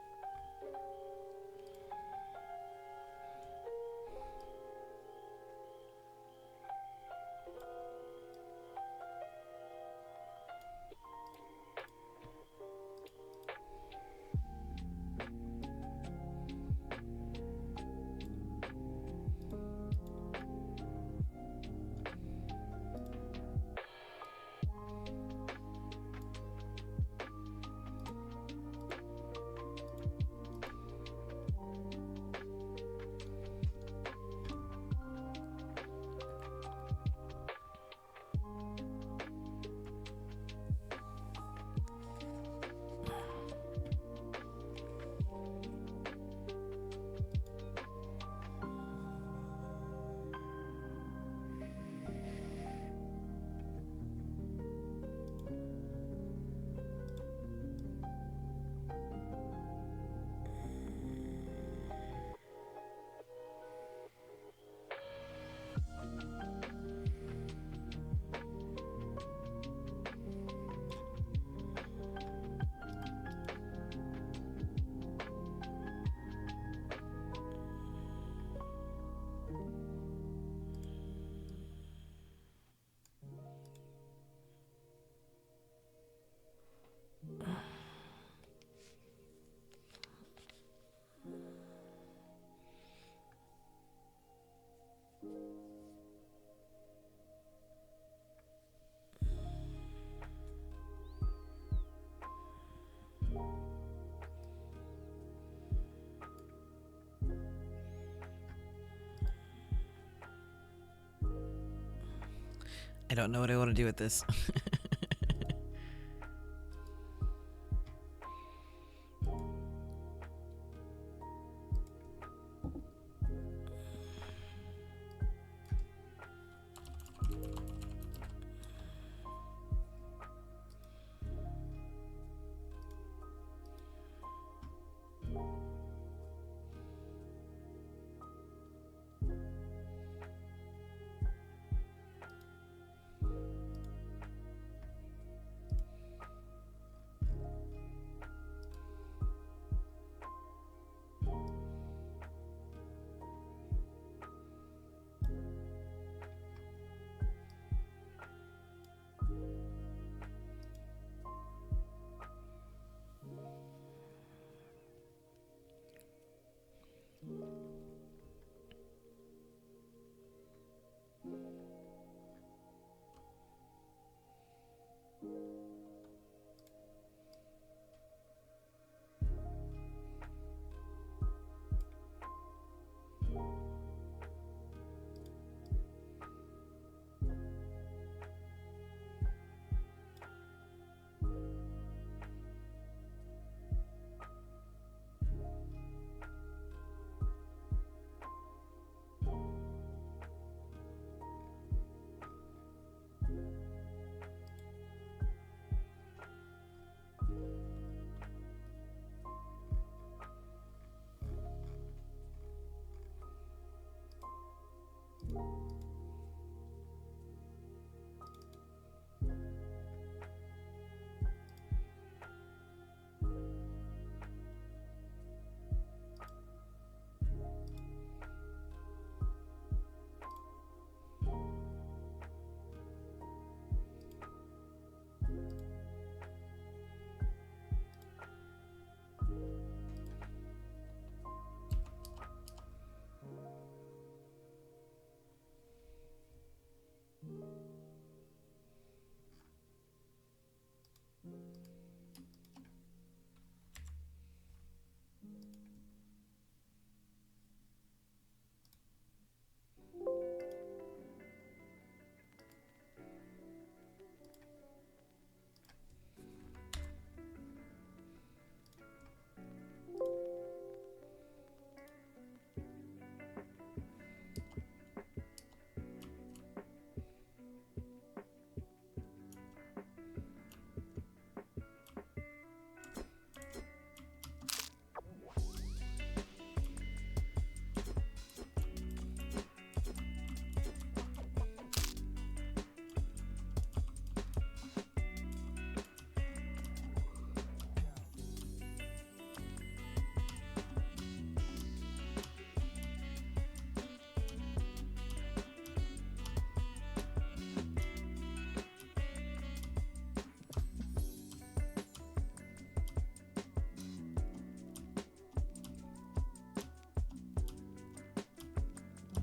I don't know what I want to do with this.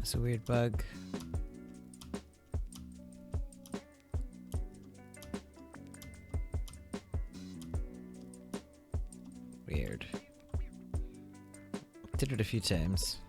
It's a weird bug. Weird. Did it a few times.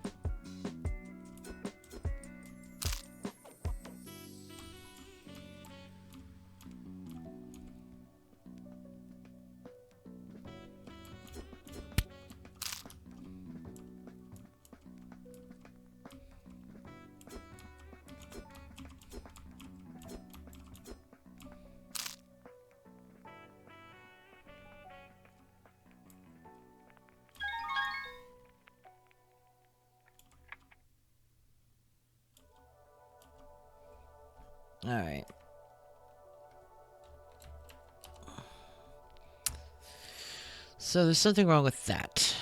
Alright. So there's something wrong with that.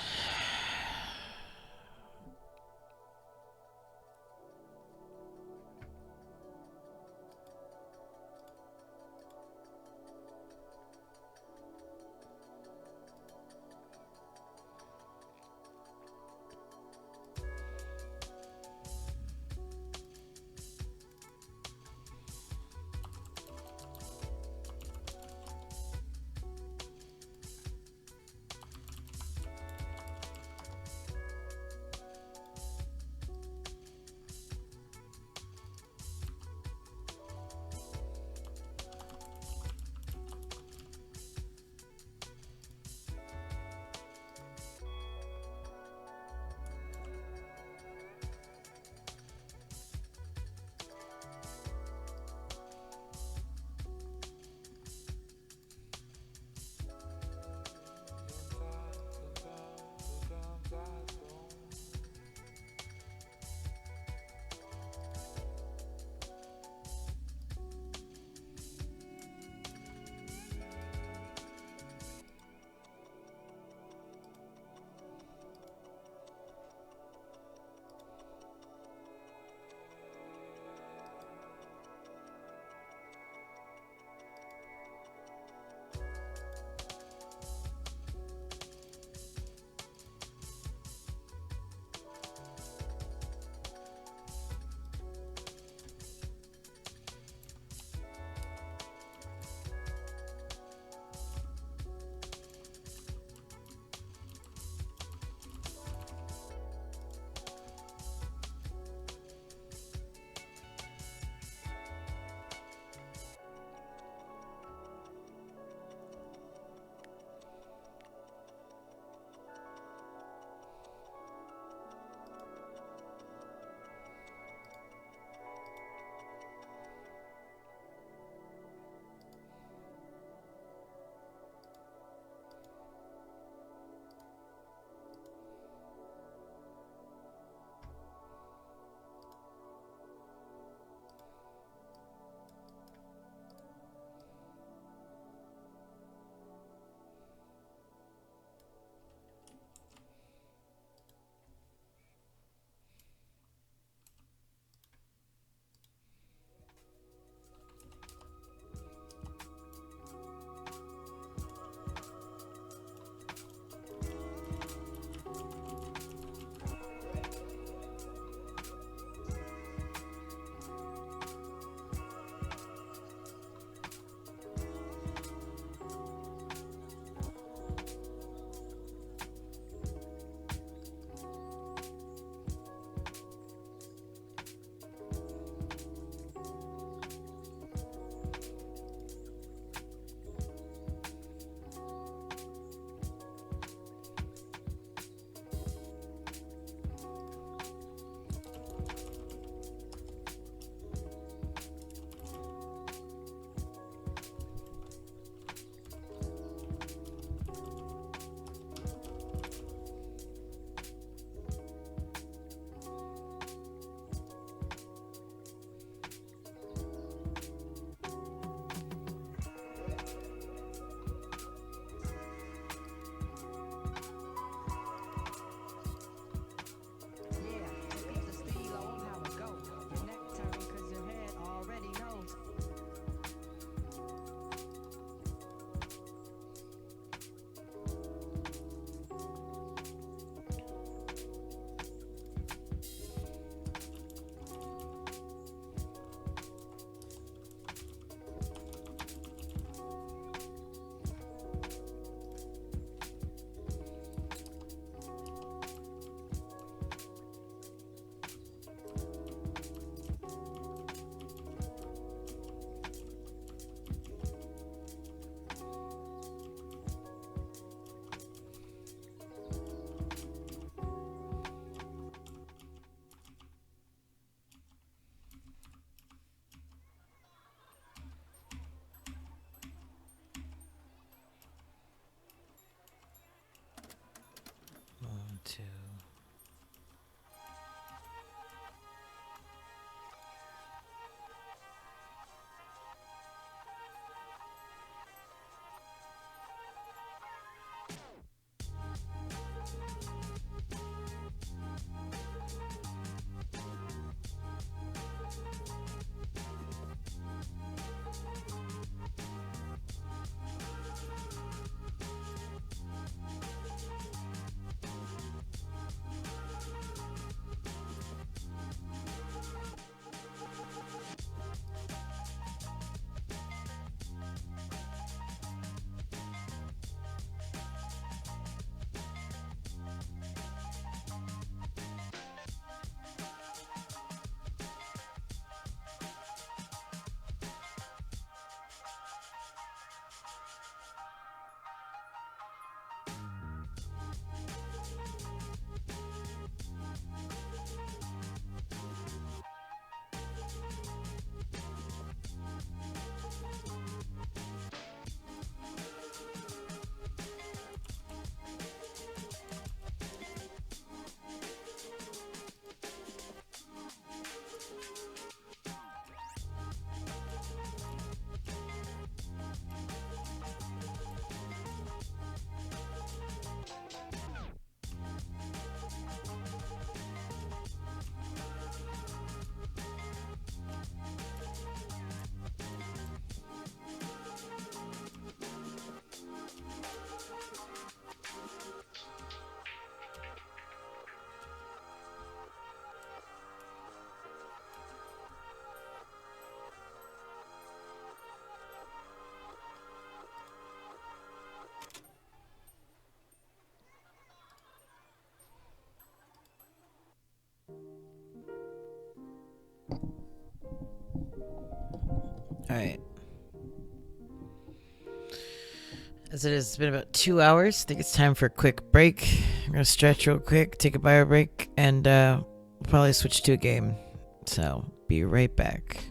Alright. As it is, it's been about 2 hours. I think it's time for a quick break. I'm gonna stretch real quick, take a bio break, and we'll probably switch to a game. So, be right back.